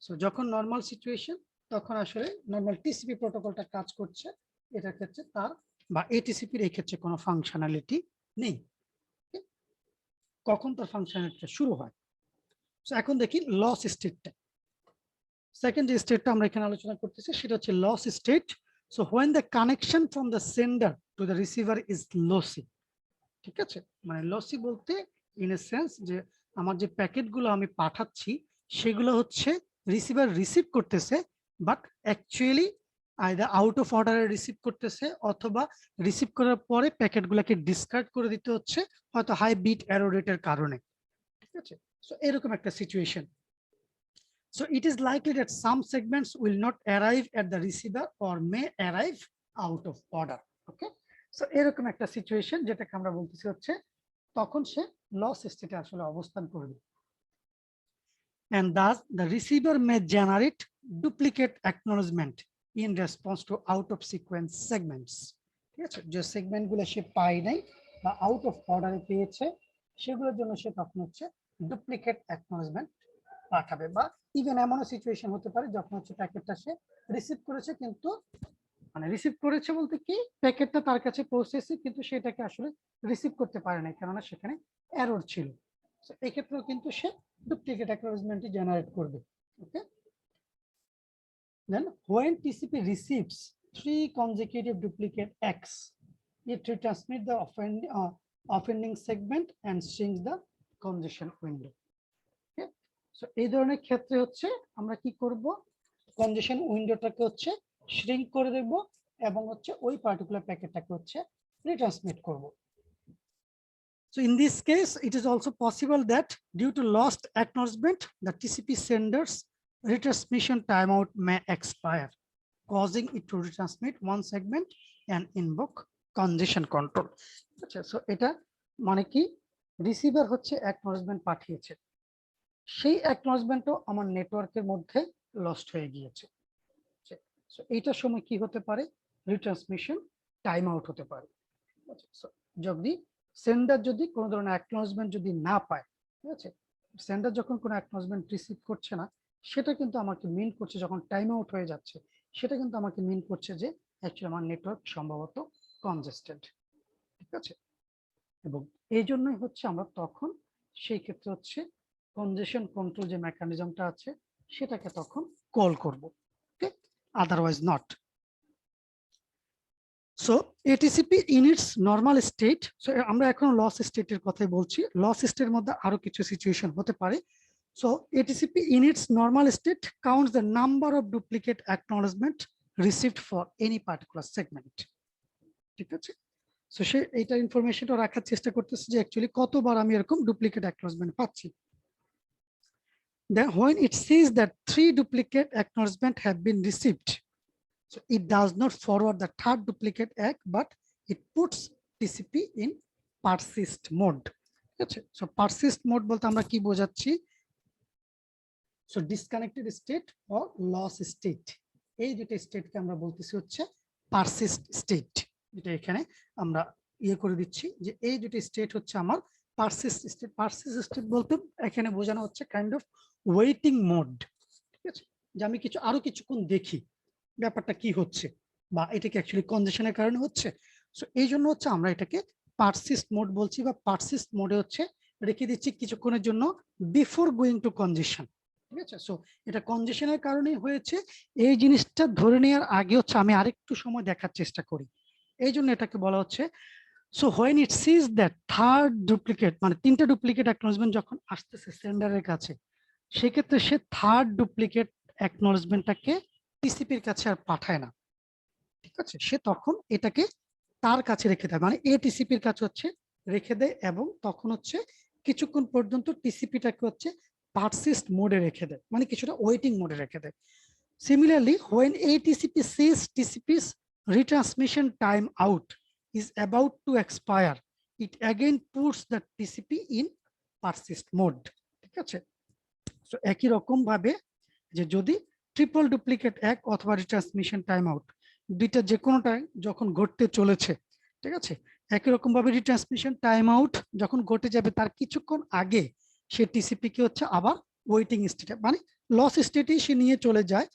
So যখন normal situation তখন আসলে normal TCP প্রোটোকলটা কাজ করছে, এটার ক্ষেত্রে তার বা এটিসিপির এই ক্ষেত্রে কোনো ফাংশনালিটি নেই। কখন তার ফাংশনালিটিটা শুরু হয়? সো এখন দেখি লস স্টেটটা। সেকেন্ড যে স্টেটটা আমরা এখানে আলোচনা করতেছি সেটা হচ্ছে loss state. So when the connection from the sender to the receiver is lossy, ঠিক আছে, মানে লসি বলতে ইন এ সেন্স যে আমার যে প্যাকেটগুলো আমি পাঠাচ্ছি সেগুলো হচ্ছে রিসিভার রিসিভ করতেছে but actually either out of অর্ডারে রিসিভ করতেছে অথবা রিসিভ করার পরে প্যাকেটগুলোকে ডিসকার্ড করে দিতে হচ্ছে হয়তো হাই বিট এরর রেটের কারণে। ঠিক আছে, সো এরকম একটা situation. So it is likely that some segments will not arrive at the receiver or may arrive out of order, okay. So এরকম একটা সিচুয়েশন যেটাকে আমরা বলতেছি হচ্ছে তখন সে লস স্টেটে আসলে অবস্থান করবে। and thus the receiver may generate duplicate acknowledgement in response to out of sequence segments, ঠিক আছে, যে সেগমেন্ট গুলো সে পায় নাই বা আউট অফ অর্ডারে পেয়েছে সেগুলোর জন্য সে তখন হচ্ছে ডুপ্লিকেট অ্যাকনোলেজমেন্ট পাঠাবে। বা ইভেন এমনও সিচুয়েশন হতে পারে যখন হচ্ছে প্যাকেটটা সে রিসিভ করেছে কিন্তু মানে রিসিভ করেছে বলতে কি প্যাকেটটা তার কাছে পৌঁছেছে কিন্তু সেটাকে আসলে রিসিভ করতে পারে না কেননা সেখানে এরর ছিল। সো এই ক্ষেত্রেও কিন্তু সে ডুপ্লিকেট অ্যাকনোলেজমেন্টই জেনারেট করবে, ওকে। Then when TCP receives 3 consecutive duplicate X, it retransmits the offending segment and shrinks the congestion window. Okay, so এই ধরনের ক্ষেত্রে হচ্ছে আমরা কি করব, কনজেশন উইন্ডোটাকে হচ্ছে শ্রিঙ্ক করে দেব এবং হচ্ছে ওই পার্টিকুলার প্যাকেটটাকে হচ্ছে রিট্রান্সমিট করব। So in this case, it is also possible that due to lost acknowledgement, the TCP sender's retransmission timeout may expire, causing it to retransmit one segment and invoke congestion control. So এটা মানে কি receiver হচ্ছে acknowledgement পাঠিয়েছে, সেই অ্যাকনলেজমেন্টও আমার নেটওয়ার্কের মধ্যে lost হয়ে গিয়েছে। সো এইটার সময় কি হতে পারে, রিট্রান্সমিশন টাইম আউট হতে পারে। যদি সেন্ডার যদি কোনো ধরনের অ্যাকনলেজমেন্ট যদি না পায়, ঠিক আছে, সেন্ডার যখন কোনো অ্যাকনলেজমেন্ট রিসিভ করছে না সেটা কিন্তু আমাকে মিন করছে, যখন টাইম আউট হয়ে যাচ্ছে সেটা কিন্তু আমাকে মিন করছে যে অ্যাকচুয়ালি আমার নেটওয়ার্ক সম্ভবত কনজেস্টেড। ঠিক আছে, এবং এই জন্যই হচ্ছে আমরা তখন সেই ক্ষেত্রে হচ্ছে কনজেশন কন্ট্রোল যে মেকানিজমটা আছে সেটাকে তখন কল করব, okay, otherwise not. So ATCP in its normal state, so আমরা এখন লস স্টেটের কথাই বলছি, লস স্টেটের মধ্যে আরো কিছু সিচুয়েশন হতে পারে। So ATCP in its normal state counts the number of duplicate acknowledgement received for any particular segment. ঠিক আছে, সো সে এইটা ইনফরমেশনটা রাখার চেষ্টা করতেছে যে অ্যাকচুয়ালি কতবার আমি এরকম ডুপ্লিকেট অ্যাকনলেজমেন্ট পাচ্ছি। Then when it sees that 3 duplicate acknowledgement have been received, so it does not forward the third duplicate ACK, but it puts TCP in persist mode. Okay, so persist mode বলতে আমরা কি বোঝাচ্ছি, so disconnected state or loss state, এই দুটো স্টেটকে আমরা বলতেছি হচ্ছে persist state, যেটা এখানে আমরা ইয়ে করে দিচ্ছি যে এই দুটি স্টেট হচ্ছে আমার পারসিস্ট স্টেট। পারসিস্ট স্টেট বলতে এখানে বোঝানো হচ্ছে কাইন্ড অফ ওয়েটিং মোড, ঠিক আছে, যে আমি আরো কিছুক্ষণ দেখি ব্যাপারটা কি হচ্ছে, বা এটা কি অ্যাকচুয়ালি কনজেশনের কারণে হচ্ছে। সো এই জন্য হচ্ছে আমরা এটাকে পারসিস্ট মোড বলছি, বা পারসিস্ট মোডে হচ্ছে রেখে দিচ্ছি কিছুক্ষণের জন্য বিফোর গোয়িং টু কনজেশন, ঠিক আছে। সো এটা কনজেশনের কারণেই হয়েছে, এই জিনিসটা ধরে নেওয়ার আগে হচ্ছে আমি আরেকটু সময় দেখার চেষ্টা করি, এই জন্য এটাকে বলা হচ্ছে। So when it sees that third duplicate, মানে তিনটা ডুপ্লিকেট অ্যাকনোলেজমেন্ট যখন আসতেছে সেন্ডারের কাছে, সেক্ষেত্রে সে থার্ড ডুপ্লিকেট অ্যাকনোলেজমেন্টটাকে টিসিপির কাছে আর পাঠায় না, ঠিক আছে। সে তখন এটাকে তার কাছে রেখে দেয়, মানে এটিসিপির কাছে হচ্ছে রেখে দেয়, এবং তখন হচ্ছে কিছুক্ষণ পর্যন্ত টিসিপিটাকে হচ্ছে পারসিস্ট মোডে রেখে দেয়, মানে কিছুটা ওয়েটিং মোডে রেখে দেয়। Similarly, when ATCP says TCP's retransmission timeout is about to expire, it again puts the TCP in persist mode, ঠিক আছে। সো একই রকম ভাবে যে যদি ট্রিপল ডুপ্লিকেট এক অথবা রিট্রান্সমিশন টাইম আউট দুইটা যে কোনোটাই যখন ঘটতে চলেছে, ঠিক আছে, একই রকম ভাবে রিট্রান্সমিশন টাইম আউট যখন ঘটে যাবে তার কিছুক্ষণ আগে সে টিসিপি কে হচ্ছে আবার ওয়েটিং স্টেটে, মানে লস স্টেটেই সে নিয়ে চলে যায়,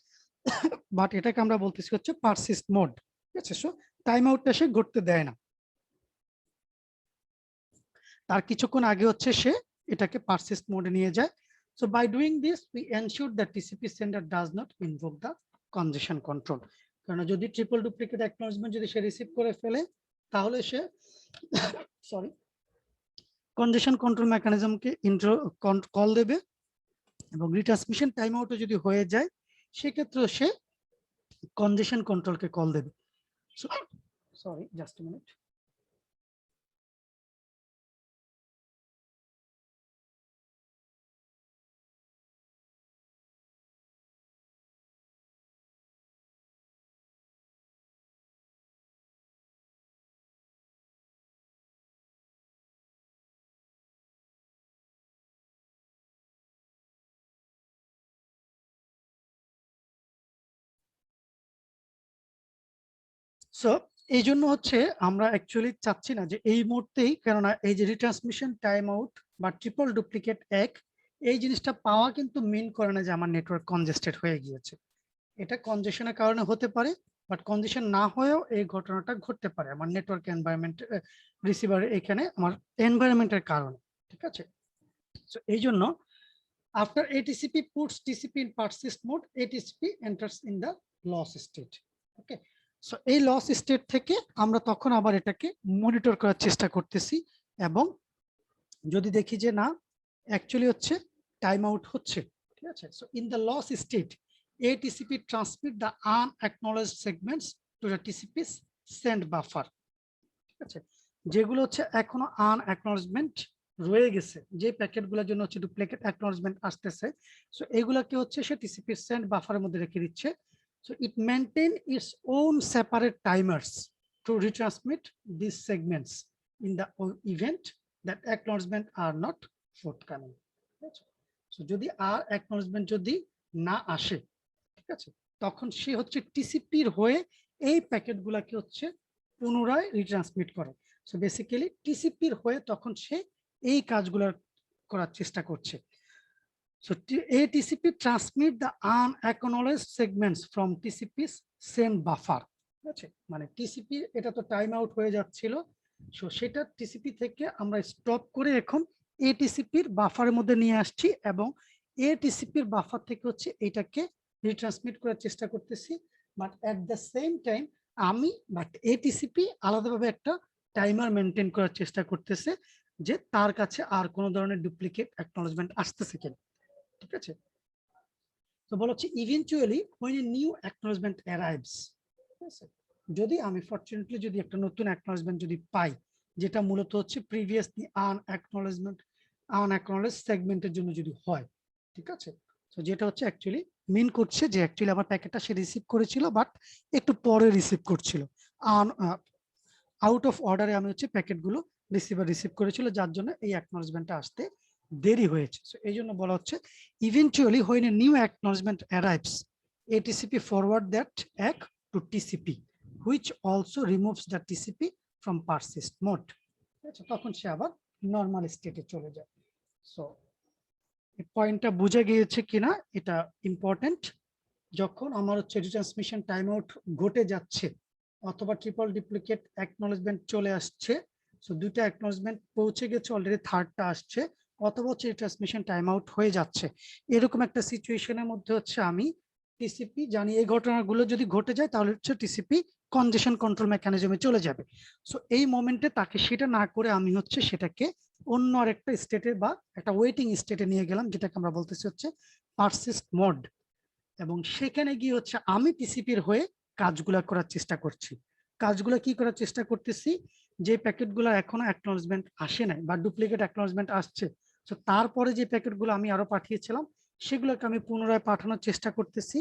বাট এটাকে আমরা বলতেছি হচ্ছে পারসিস্ট মোড, ঠিক আছে। সো টাইম আউটটা সে ঘটতে দেয় না, তার কিছুক্ষণ আগে হচ্ছে সে এটাকে পারসিস্ট মোডে নিয়ে যায়। So by doing this, we ensure that TCP sender does not invoke the congestion control. কারণ যদি ট্রিপল ডুপ্লিকেট অ্যাকনোলেজমেন্ট যদি সে রিসিভ করে ফেলে, তাহলে সে সরি কনজেশন কন্ট্রোল মেকানিজমকে কল দেবে, এবং রিট্রান্সমিশন টাইম আউটে যদি হয়ে যায় সেক্ষেত্রে সে কনজেশন কন্ট্রোলকে কল দেবে। Sorry, just a minute. So এই জন্য হচ্ছে আমরা অ্যাকচুয়ালি চাচ্ছি না যে এই মুহূর্তেই, কেননা এই যে রিট্রান্সমিশন টাইম আউট বা ট্রিপল ডুপ্লিকেট এক, এই জিনিসটা পাওয়া কিন্তু মিন করে না যে আমার নেটওয়ার্ক কনজেস্টেড হয়ে গিয়েছে। এটা কনজেশনের কারণে হতে পারে, বাট কনজেশন না হয়েও এই ঘটনাটা ঘটতে পারে আমার নেটওয়ার্ক এনভায়রনমেন্ট রিসিভার এখানে আমার এনভায়রনমেন্টের কারণে, ঠিক আছে। সো এই জন্য after ATCP puts TCP in persist mode, ATCP enters in the loss state. Okay, so এই লস স্টেট থেকে আমরা তখন আবার এটাকে মনিটর করার চেষ্টা করতেছি, এবং যদি দেখি যে না অ্যাকচুয়ালি হচ্ছে টাইম আউট হচ্ছে, ঠিক আছে। So in the loss state, ATCP transmit the unacknowledged segments to the TCP's send buffer, ঠিক আছে। যেগুলো হচ্ছে এখনো আনঅ্যাকনলেজমেন্ট রয়ে গেছে, যে প্যাকেটগুলোর জন্য হচ্ছে ডুপ্লিকেট অ্যাকনলেজমেন্ট আসতেছে, সো এগুলোকে হচ্ছে সে টিসিপি সেন্ড বাফারের মধ্যে রেখে দিচ্ছে। So it maintain its own separate timers to retransmit this segments in the event that acknowledgement are not forthcoming, ঠিক আছে। সো যদি আর অ্যাকনলেজমেন্ট যদি না আসে, ঠিক আছে, তখন সে হচ্ছে টিসিপির হয়ে এই প্যাকেটগুলোকে হচ্ছে পুনরায় রিট্রান্সমিট করে। সো বেসিক্যালি টিসিপির হয়ে তখন সে এই কাজগুলো করার চেষ্টা করছে। So ATCP transmit the unacknowledged segments from TCP's send buffer, ঠিক আছে, মানে টিসিপি এটা তো টাইম আউট হয়ে যাচ্ছিল, সো সেটা টিসিপি থেকে আমরা স্টপ করে এখন ATCPর বাফারের মধ্যে নিয়ে আসছি, এবং ATCPর বাফার থেকে হচ্ছে এটাকে রিট্রান্সমিট করার চেষ্টা করতেছি, but at the same time আমি বাট ATCP আলাদাভাবে একটা টাইমার মেনটেন করার চেষ্টা করতেছে যে তার কাছে আর কোনো ধরনের ডুপ্লিকেট অ্যাকনলেজমেন্ট আসতেছে কিনা, ঠিক আছে। তো বলা হচ্ছে eventually when a new acknowledgement arrives, ঠিক আছে, যদি আমি ফরচুনেটলি যদি একটা নতুন অ্যাকনলেজমেন্ট যদি পাই, যেটা মূলত হচ্ছে প্রিভিয়াসলি আনঅ্যাকনলেজড সেগমেন্টের জন্য যদি হয়, ঠিক আছে। তো যেটা হচ্ছে অ্যাকচুয়ালি মিন করছে যে অ্যাকচুয়ালি আমার প্যাকেটটা সে রিসিভ করেছিল, বাট একটু পরে রিসিভ করছিল, আউট অফ অর্ডারে আমি হচ্ছে প্যাকেটগুলো রিসিভ করেছিল, যার জন্য এই অ্যাকনলেজমেন্টটা আসতে দেরি হয়েছে। সো এই জন্য বলা হচ্ছে eventually when a new acknowledgement arrives, ATCP forward that ACK to TCP, which also removes the TCP from persist mode, ঠিক আছে, তখন সে আবার নর্মাল স্টেটে চলে যায়। সো এই পয়েন্টটা বুঝে গিয়েছে কিনা এটা ইম্পর্টেন্ট। যখন আমার হচ্ছে রিট্রান্সমিশন টাইম আউট ঘটে যাচ্ছে অথবা ট্রিপল ডুপ্লিকেট অ্যাকনলেজমেন্ট চলে আসছে, সো দুইটা অ্যাকনলেজমেন্ট পৌঁছে গেছে, অলরেডি থার্ডটা আসছে, অথবা হচ্ছে রিট্রান্সমিশন টাইম আউট হয়ে যাচ্ছে, এরকম একটা সিচুয়েশনের মধ্যে হচ্ছে আমি টিসিপি জানি এই ঘটনাগুলো যদি ঘটে যায় তাহলে হচ্ছে টিসিপি কনজেশন কন্ট্রোল মেকানিজমে চলে যাবে। সো এই মোমেন্টে তাকে সেটা না করে আমি হচ্ছে সেটাকে অন্য আরেকটা স্টেটে বা একটা ওয়েটিং স্টেটে নিয়ে গেলাম, যেটাকে আমরা বলতেছি হচ্ছে পারসিস্ট মোড। এবং সেখানে গিয়ে হচ্ছে আমি টিসিপির হয়ে কাজগুলা করার চেষ্টা করছি। কাজগুলো কি করার চেষ্টা করতেছি, যে প্যাকেটগুলো এখনো অ্যাকনলেজমেন্ট আসে নাই বা ডুপ্লিকেট অ্যাকনলেজমেন্ট আসছে, তো তারপরে যে প্যাকেটগুলো আমি আরো পাঠিয়েছিলাম সেগুলোকে আমি পুনরায় পাঠানোর চেষ্টা করতেছি।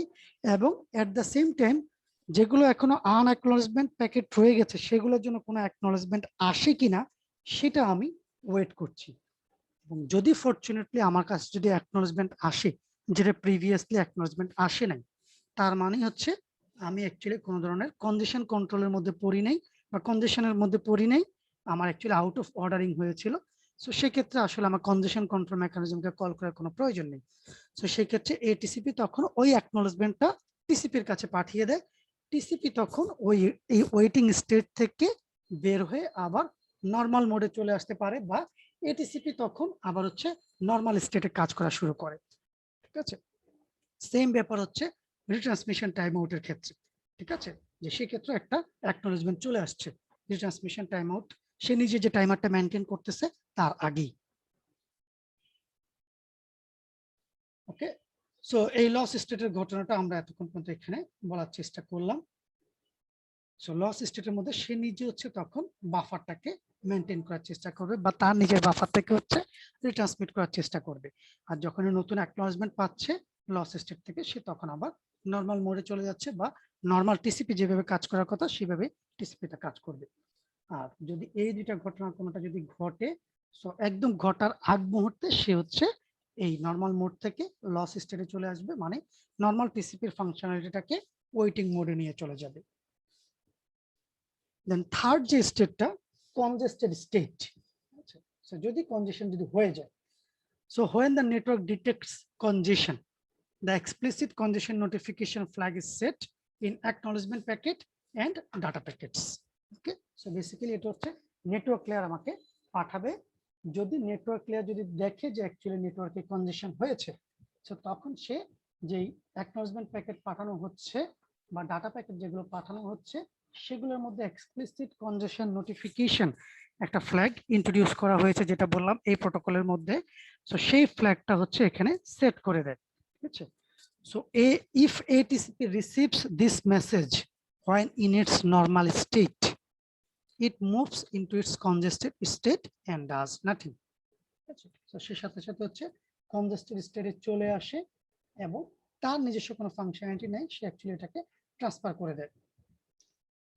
এবং এট দ্য সেম টাইম যেগুলো এখনো আনঅ্যাকনলেজমেন্ট প্যাকেট রয়ে গেছে সেগুলোর জন্য কোনো অ্যাকনলেজমেন্ট আসে কিনা সেটা আমি ওয়েট করছি। এবং যদি ফরচুনেটলি আমার কাছে যদি অ্যাকনলেজমেন্ট আসে যেটা প্রিভিয়াসলি অ্যাকনলেজমেন্ট আসে নাই, তার মানে হচ্ছে আমি অ্যাকচুয়ালি কোনো ধরনের কন্ডিশন কন্ট্রোলের মধ্যে পড়ি নাই বা কন্ডিশনের মধ্যে পড়ি নাই, আমার অ্যাকচুয়ালি আউট অফ অর্ডারিং হয়েছিল। সো সেক্ষেত্রে আসলে আমার কন্ডিশন কন্ট্রোল মেকানিজমকে কল করার কোনো প্রয়োজন নেই। সো সেক্ষেত্রে এটিসিপি তখন ওই অ্যাকনলেজমেন্টটা টিসিপির কাছে পাঠিয়ে দেয়। টিসিপি তখন ওই এই ওয়েটিং স্টেট থেকে বের হয়ে আবার নর্মাল মোডে চলে আসতে পারে, বা এটিসিপি তখন আবার হচ্ছে নর্মাল স্টেটে কাজ করা শুরু করে। ঠিক আছে, সেম ব্যাপার হচ্ছে রিট্রান্সমিশন টাইম আউটের ক্ষেত্রে। ঠিক আছে, যে সেক্ষেত্রে একটা অ্যাকনলেজমেন্ট চলে আসছে রিট্রান্সমিশন টাইম আউট, সে নিজে যে টাইমারটা মেনটেন করতেছে তার আগেই। ওকে, সো এই লস স্টেটের ঘটনাটা আমরা এতক্ষণ পর্যন্ত এখানে বলার চেষ্টা করলাম। সো লস স্টেটের মধ্যে সে নিজে হচ্ছে তখন বাফারটাকে মেনটেন করার চেষ্টা করবে বা তার নিজের বাফার থেকে হচ্ছে রিট্রান্সমিট করার চেষ্টা করবে। আর যখন নতুন অ্যাকনলেজমেন্ট পাচ্ছে লস স্টেট থেকে, সে তখন আবার নর্মাল মোডে চলে যাচ্ছে বা নর্মাল টিসিপি যেভাবে কাজ করার কথা সেভাবে টিসিপিটা কাজ করবে। আর যদি এই দুইটা ঘটনা কোনোটা যদি ঘটে, সো একদম ঘটার আগ মুহূর্তে সে হচ্ছে এই নর্মাল মোড থেকে লস স্টেটে চলে আসবে, মানে নর্মাল টিসিপির ফাংশনালিটিটাকে ওয়েটিং মোডে নিয়ে চলে যাবে। দেন থার্ড যে স্টেটটা কনজেস্টেড স্টেট, সো যদি কনজেশন যদি হয়ে যায়, so when the network detects congestion, the explicit congestion notification flag is set in acknowledgement packet and data packets. Okay, so basically এটা হচ্ছে নেটওয়ার্ক লেয়ার আমাকে পাঠাবে, যদি নেটওয়ার্ক লেয়ার যদি দেখে যে অ্যাকচুয়ালি নেটওয়ার্কে কনজেশন হয়েছে, সো তখন সে যেই অ্যাকনলেজমেন্ট প্যাকেট পাঠানো হচ্ছে বা ডাটা প্যাকেট যেগুলো পাঠানো হচ্ছে সেগুলোর মধ্যে এক্সপ্লিসিট কনজেশন নোটিফিকেশন একটা ফ্ল্যাগ ইন্ট্রোডিউস করা হয়েছে, যেটা বললাম এই প্রোটোকলের মধ্যে। সো সেই ফ্ল্যাগটা হচ্ছে এখানে সেট করে দেয়। ঠিক আছে, so if ATCP receives this message when in its normal state, it moves into its congested state and does nothing. So সে সাথে সাথে হচ্ছে congested state চলে আসে এবং তার নিজস্ব কোনো ফাংশনালিটি নাই, সে অ্যাকচুয়ালি এটাকে ট্রান্সফার করে দেয়।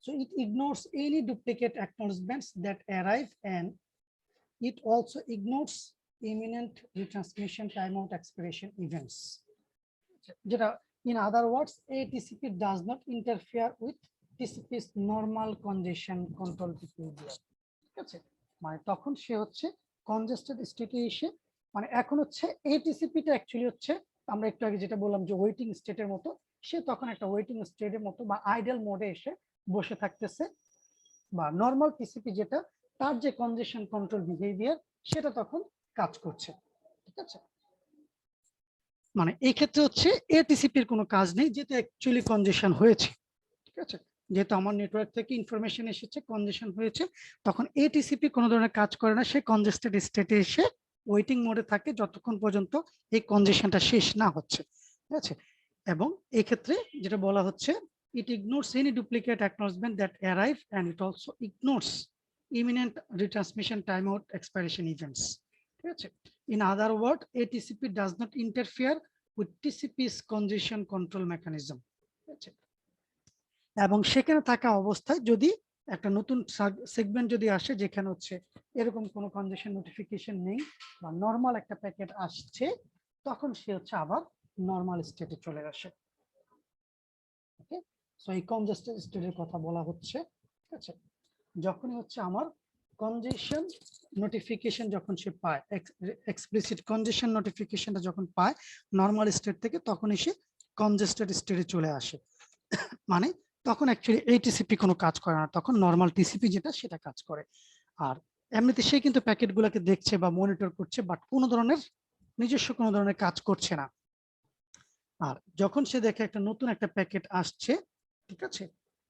So it ignores any duplicate acknowledgements that arrive, and it also ignores imminent retransmission timeout expiration events. যেটা in other words ATCP does not interfere with TCP's normal congestion control behavior. ঠিক আছে, মানে তখন সে হচ্ছে congested স্টেটে এসে, মানে এখন হচ্ছে ATCP টা অ্যাকচুয়ালি হচ্ছে আমরা একটু আগে যেটা বললাম যে ওয়েটিং স্টেটের মতো, সে তখন একটা ওয়েটিং স্টেটের মতো বা আইডল মোডে এসে বসে থাকতেছে, বা নর্মাল টিসিপি যেটা তার যে কনজেশন কন্ট্রোল বিহেভিয়ার সেটা তখন কাজ করছে। ঠিক আছে, মানে এই ক্ষেত্রে হচ্ছে এটিসিপির কোনো কাজ নেই, যেহেতু অ্যাকচুয়ালি কনজেশন হয়েছে। ঠিক আছে, যেহেতু আমার নেটওয়ার্ক থেকে ইনফরমেশন এসেছে কনজেশন হয়েছে, তখন এটিসিপি কোনো ধরনের কাজ করে না, সে কনজেস্টেড স্টেটে এসে ওয়েটিং মোডে থাকে যতক্ষণ পর্যন্ত এই কনজেশনটা শেষ না হচ্ছে। ঠিক আছে, এবং এই ক্ষেত্রে যেটা বলা হচ্ছে it ignores any duplicate acknowledgement that arrive, and it also ignores imminent retransmission timeout expiration events. ঠিক আছে, in other words ATCP does not interfere with TCP's congestion control mechanism. ঠিক আছে, এবং সেখানে থাকা অবস্থায় যদি একটা নতুন সেগমেন্ট যদি আসে যেখানে হচ্ছে এরকম কোনো কনজেশন নোটিফিকেশন নেই বা নরমাল একটা প্যাকেট আসছে, তখন সে হচ্ছে আবার নরমাল স্টেটে চলে আসে। ওকে, সো এই কনজেস্টেড স্টেটের কথা বলা হচ্ছে। ঠিক আছে, যখনই হচ্ছে আমার কনজেশন নোটিফিকেশন যখন সে পায়, এক্সপ্লিসিট কনজেশন নোটিফিকেশনটা যখন পায় নর্মাল স্টেট থেকে, তখনই সে কনজেস্টেড স্টেটে চলে আসে। মানে তখন অ্যাকচুয়ালি এই টিসিপি কোনো কাজ করে না, তখন নর্মাল টিসিপি যেটা সেটা কাজ করে। আর এমনিতে সে কিন্তু প্যাকেটগুলোকে দেখছে বা মনিটর করছে, বাট কোনো ধরনের নিজস্ব কোনো ধরনের কাজ করছে না। আর যখন সে দেখে একটা নতুন একটা প্যাকেট আসছে, ঠিক আছে,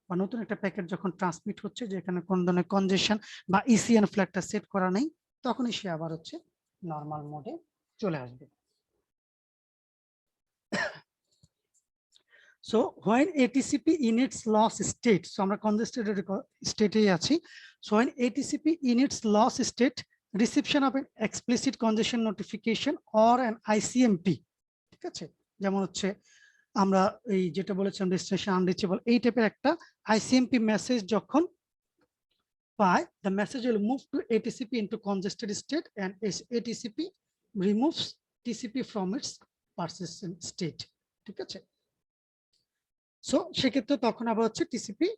বা নতুন একটা প্যাকেট যখন ট্রান্সমিট হচ্ছে যেখানে কোন ধরনের কনজেশন বা ইসিএন ফ্ল্যাগটা সেট করা নেই, তখনই সে আবার হচ্ছে নর্মাল মোডে চলে আসবে। So when ATCP in its loss state, so আমরা congested state আছি, so when ATCP in its loss state, reception of an explicit congestion notification or an ICMP, ঠিক আছে, যেমন হচ্ছে আমরা এই যেটা বলেছিলাম ডেস্টিনেশন আনরিচেবল, এই টাইপের একটা আইসিএমপি মেসেজ যখন পায়, the message will move to ATCP into congested state and ATCP removes TCP from its persistent state, ঠিক আছে। সো সেক্ষেত্রে তখন আবার হচ্ছে টিসিপি,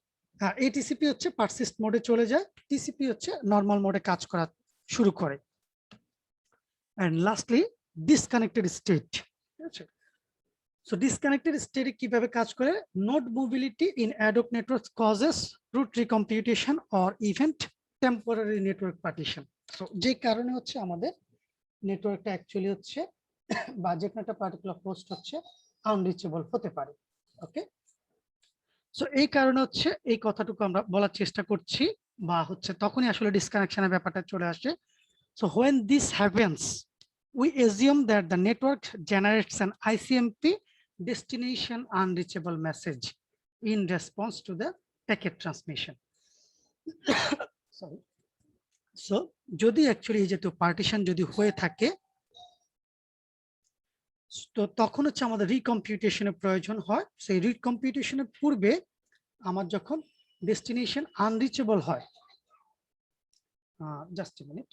এটিসিপি হচ্ছে পারসিস্ট মোডে চলে যায়, টিসিপি হচ্ছে নর্মাল মোডে কাজ করা শুরু করে। এন্ড লাস্টলি ডিসকানেক্টেড স্টেট, ঠিক আছে। সো ডিসকানেক্টেড স্টেটে কিভাবে কাজ করে, node mobility in ad hoc network causes route recomputation or even temporary network partition. So যে কারণে হচ্ছে আমাদের নেটওয়ার্কটা অ্যাকচুয়ালি হচ্ছে বা যে কোনো একটা পার্টিকুলার হোস্ট হচ্ছে আনরিচেবল হতে পারে। ওকে, সো এই কারণে হচ্ছে এই কথাটুকু আমরা বলার চেষ্টা করছি, বা হচ্ছে তখনই আসলে ডিসকানেকশনের ব্যাপারটা চলে আসে। So when this happens, we assume that the network generates an ICMP destination unreachable message in response to the packet transmission. Sorry. So যদি অ্যাকচুয়ালি এই যেহেতু পার্টিশন যদি হয়ে থাকে, তো তখন হচ্ছে আমাদের রিকম্পিউটেশনের প্রয়োজন হয়। সেই রিকম্পিউটেশনের পূর্বে আমার যখন ডেস্টিনেশন আনরিচেবল হয়, just a minute,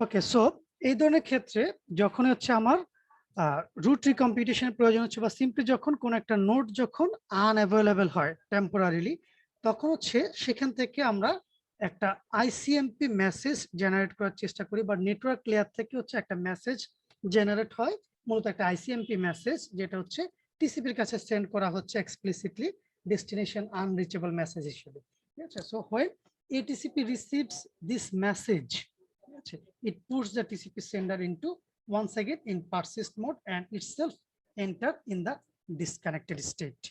okay. So এই ধরনের ক্ষেত্রে যখন হচ্ছে আমার রুট রিকম্পিউটেশনের প্রয়োজন হচ্ছে, বা সিম্পলি যখন কোন একটা নোড যখন আনঅ্যাভেলেবল হয় টেম্পোরারিলি, তখন হচ্ছে সেখান থেকে আমরা একটা আইসিএমপি মেসেজ জেনারেট করার চেষ্টা করি, বা নেটওয়ার্ক লেয়ার থেকে হচ্ছে একটা মেসেজ জেনারেট হয়, মূলত একটা আইসিএমপি মেসেজ, যেটা হচ্ছে টিসিপির কাছে সেন্ড করা হচ্ছে এক্সপ্লিসিটলি ডেস্টিনেশন আনরিচেবল মেসেজ হিসেবে, ঠিক আছে। So when ATCP receives this message, it puts the TCP sender into once again in persist mode and itself enter in the disconnected state.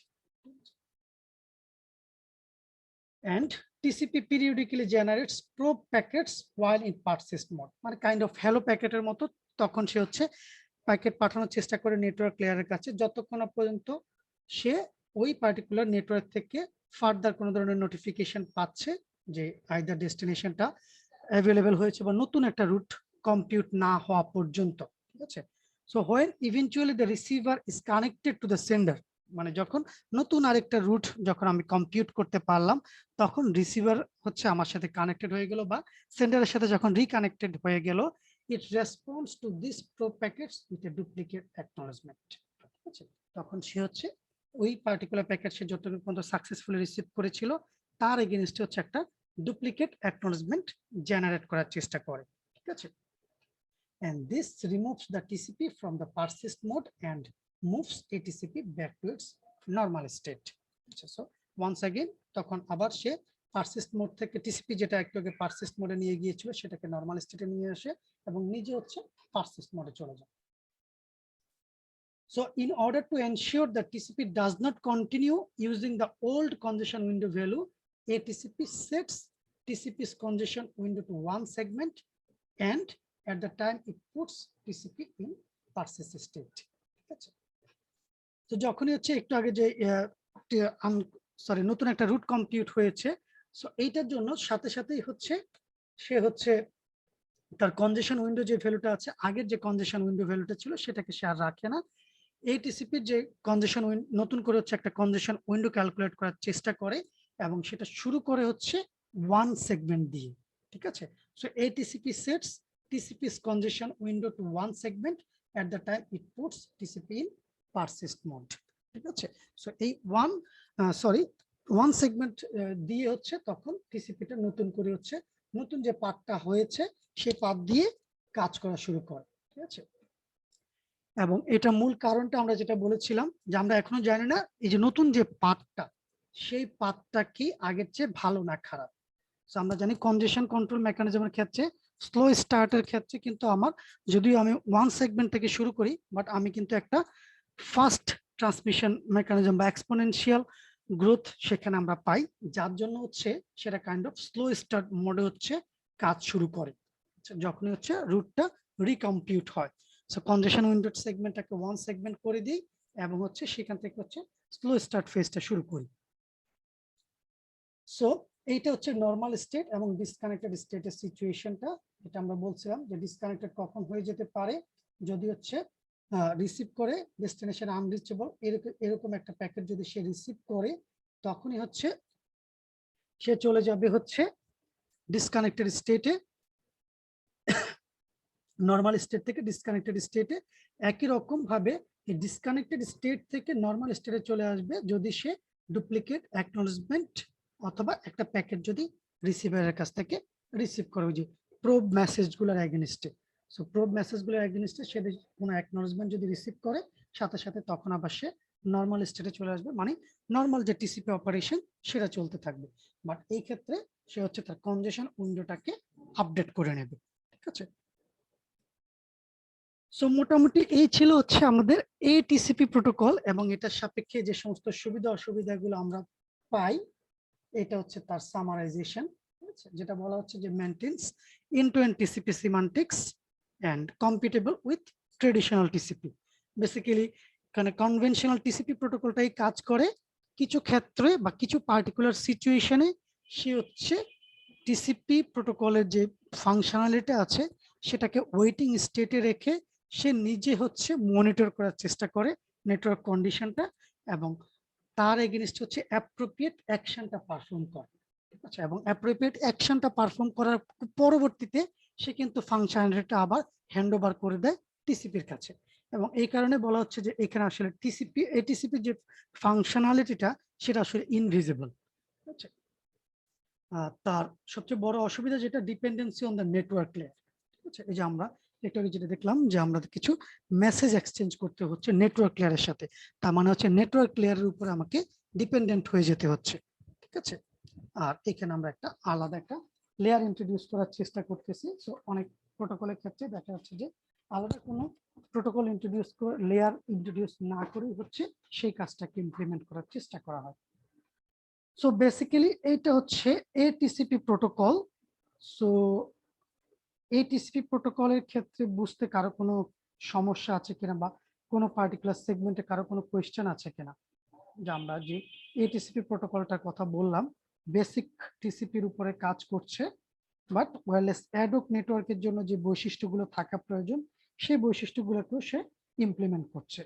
And TCP periodically generates probe packets while in persist mode, মানে kind of hello প্যাকেটের মতো, তখন সে হচ্ছে packet পাঠানোর চেষ্টা করে network লেয়ারের কাছে, যতক্ষণ না পর্যন্ত সে ওই পার্টিকুলার নেটওয়ার্ক থেকে ফার্দার কোনো ধরনের নোটিফিকেশন পাচ্ছে যে আইদার ডেস্টিনেশনটা অ্যাভেলেবেল হয়েছে বা নতুন একটা রুট কম্পিউট না হওয়া পর্যন্ত, ঠিক আছে। So when eventually the receiver is connected to the sender, মানে যখন নতুন আরেকটা রুট যখন আমি কম্পিউট করতে পারলাম, তখন রিসিভার হচ্ছে আমার সাথে কানেক্টেড হয়ে গেল বা সেন্ডারের সাথে যখন রিকানেক্টেড হয়ে গেল, it response to this probe packets with a duplicate acknowledgement, ঠিক আছে। তখন সে হচ্ছে ওই পার্টিকুলার প্যাকেট সে যতটুকু পর্যন্ত সাকসেসফুলি রিসিভ করেছিল তার এগেইনস্টে হচ্ছে একটা ডুপ্লিকেট অ্যাকনলেজমেন্ট জেনারেট করার চেষ্টা করে, ঠিক আছে। And this removes the TCP from the persist mode and moves a TCP back to its normal state. So once again তখন আবার সে persist mode থেকে TCP যেটা একটু আগে persist mode নিয়ে গিয়েছিল সেটাকে নরমাল স্টেটে নিয়ে আসে এবং নিজে হচ্ছে persist mode চলে যায়। So in order to ensure that TCP does not continue using the old congestion window value, a TCP sets TCP's congestion window to one segment and at the time it puts TCP in persist state, ঠিক আছে। তো যখনই হচ্ছে একটু আগে যে sorry নতুন একটা রুট কম্পিউট হয়েছে, সো এইটার জন্য সাথে সাথেই হচ্ছে সে হচ্ছে তার কনজেশন উইন্ডো যে ভ্যালুটা আছে, আগের যে কনজেশন উইন্ডো ভ্যালুটা ছিল সেটাকে সে আর রাখে না। এই টিসিপির যে কনজেশন নতুন করে হচ্ছে একটা কনজেশন উইন্ডো ক্যালকুলেট করার চেষ্টা করে এবং সেটা শুরু করে হচ্ছে ওয়ান সেগমেন্ট দিয়ে, ঠিক আছে। সো এই TCP sets TCP's congestion window to one segment at the time it puts TCP in persist mode, ঠিক আছে। সো এই ওয়ান সেগমেন্ট দিয়ে হচ্ছে তখন টিসিপিটা নতুন করে হচ্ছে নতুন যে পাথটা হয়েছে সেই পাথ দিয়ে কাজ করা শুরু করে, ঠিক আছে। এবং এটা মূল কারণটা আমরা যেটা বলেছিলাম যে আমরা এখনো জানি না এই যে নতুন যে পাথটা সেই পাথটা কি আগের চেয়ে ভালো না খারাপ। সো আমরা জানি কনজেশন কন্ট্রোল মেকানিজমের ক্ষেত্রে স্লো স্টার্টের ক্ষেত্রে কিন্তু আমার যদিও আমি ওয়ান সেগমেন্ট থেকে শুরু করি বাট আমি কিন্তু একটা ফাস্ট ট্রান্সমিশন মেকানিজম বা এক্সপোনেনশিয়াল গ্রোথ সেখানে আমরা পাই, যার জন্য হচ্ছে সেটা কাইন্ড অফ স্লো স্টার্ট মোডে হচ্ছে কাজ শুরু করে যখনই হচ্ছে রুটটা রিকম্পিউট হয়। সো কনজেশন উইন্ডো সেগমেন্টটাকে ওয়ান সেগমেন্ট করে দিই এবং হচ্ছে সেখান থেকে হচ্ছে স্লো স্টার্ট ফেজটা শুরু করি। সো এইটা হচ্ছে নরমাল স্টেট এবং ডিসকানেক্টেড স্টেটের সিচুয়েশনটা। এটা আমরা বলছিলাম যে ডিসকানেক্টেড কখন হয়ে যেতে পারে, যদি হচ্ছে রিসিভ করে ডেস্টিনেশন আনরিচেবল এরকম একটা প্যাকেট যদি সে রিসিভ করে, তখনই হচ্ছে সে চলে যাবে হচ্ছে ডিসকানেক্টেড স্টেটে, নরমাল স্টেট থেকে ডিসকানেক্টেড স্টেটে। একই রকম ভাবে এই ডিসকানেক্টেড স্টেট থেকে নরমাল স্টেটে চলে আসবে যদি সে ডুপ্লিকেট অ্যাকনলেজমেন্ট অথবা একটা প্যাকেট যদি রিসিভারের কাছ থেকে রিসিভ করে, যে প্রোব মেসেজগুলোর এগেইনস্টে। সো প্রোব মেসেজগুলোর এগেইনস্টে সে কোনো অ্যাকনলেজমেন্ট যদি রিসিভ করে সাথে সাথে তখন আবার সে নরমাল স্টেটে চলে আসবে, মানে নরমাল যে টিসিপি অপারেশন সেটা চলতে থাকবে। বাট এই ক্ষেত্রে সে হচ্ছে তার কনজেশন উইন্ডোটাকে আপডেট করে নেবে, ঠিক আছে। সো মোটামুটি এই ছিল হচ্ছে আমাদের এটিসিপি প্রোটোকল এবং এটার সাপেক্ষে যে সমস্ত সুবিধা অসুবিধাগুলো আমরা পাই, এটা হচ্ছে তার সামারাইজেশন, যেটা বলা হচ্ছে যে maintains end-to-end TCP semantics and compatible with traditional TCP. Basically এখানে কনভেনশনাল টিসিপি প্রোটোকলটাই কাজ করে, কিছু ক্ষেত্রে বা কিছু পার্টিকুলার সিচুয়েশনে সে হচ্ছে টিসিপি প্রোটোকলের যে ফাংশনালিটি আছে সেটাকে ওয়েটিং স্টেটে রেখে সে নিজে হচ্ছে মনিটর করার চেষ্টা করে নেটওয়ার্ক কন্ডিশনটা এবং তার এগেইনস্ট হচ্ছে অ্যাপ্রোপ্রিয়েট অ্যাকশনটা পারফর্ম করে, ঠিক আছে। এবং অ্যাপ্রোপ্রিয়েট অ্যাকশনটা পারফর্ম করার পরবর্তীতে সে কিন্তু ফাংশনালিটিটা আবার হ্যান্ড ওভার করে দেয় টিসিপির কাছে। এবং এই কারণে বলা হচ্ছে যে এখানে আসলে টিসিপি এটিসিপির যে ফাংশনালিটিটা সেটা আসলে ইনভিজিবল, ঠিক আছে। তার সবচেয়ে বড় অসুবিধা যেটা dependency on the network layer, ঠিক আছে। এই যে আমরা একটু আগে যেটা দেখলাম যে আমরা কিছু মেসেজ এক্সচেঞ্জ করতে হচ্ছে নেটওয়ার্ক লেয়ারের সাথে, তার মানে হচ্ছে নেটওয়ার্ক লেয়ারের উপরে আমাকে ডিপেন্ডেন্ট হয়ে যেতে হচ্ছে, ঠিক আছে। আর এখানে আমরা একটা আলাদা একটা লেয়ার ইন্ট্রোডিউস করার চেষ্টা করতেছি। সো অনেক প্রোটোকলের ক্ষেত্রে দেখা যাচ্ছে যে আলাদা কোনো প্রোটোকল ইন্ট্রোডিউস করে লেয়ার ইন্ট্রোডিউস না করে হচ্ছে সেই কাজটাকে ইমপ্লিমেন্ট করার চেষ্টা করা হয়। সো বেসিক্যালি এইটা হচ্ছে এটিসিপি প্রোটোকল। সো এটিসিপি প্রোটোকলের ক্ষেত্রে বুঝতে কারো কোনো সমস্যা আছে কিনা বা কোনো পার্টিকুলার সেগমেন্টে কারো কোনো কোয়েশ্চেন আছে কিনা, যে আমরা যে এটিসিপি প্রোটোকলটার কথা বললাম বেসিক টিসিপির উপরে কাজ করছে, বাট ওয়্যারলেস অ্যাডক নেটওয়ার্কের জন্য যে বৈশিষ্ট্যগুলো থাকা প্রয়োজন সেই বৈশিষ্ট্যগুলোকেও সে ইমপ্লিমেন্ট করছে।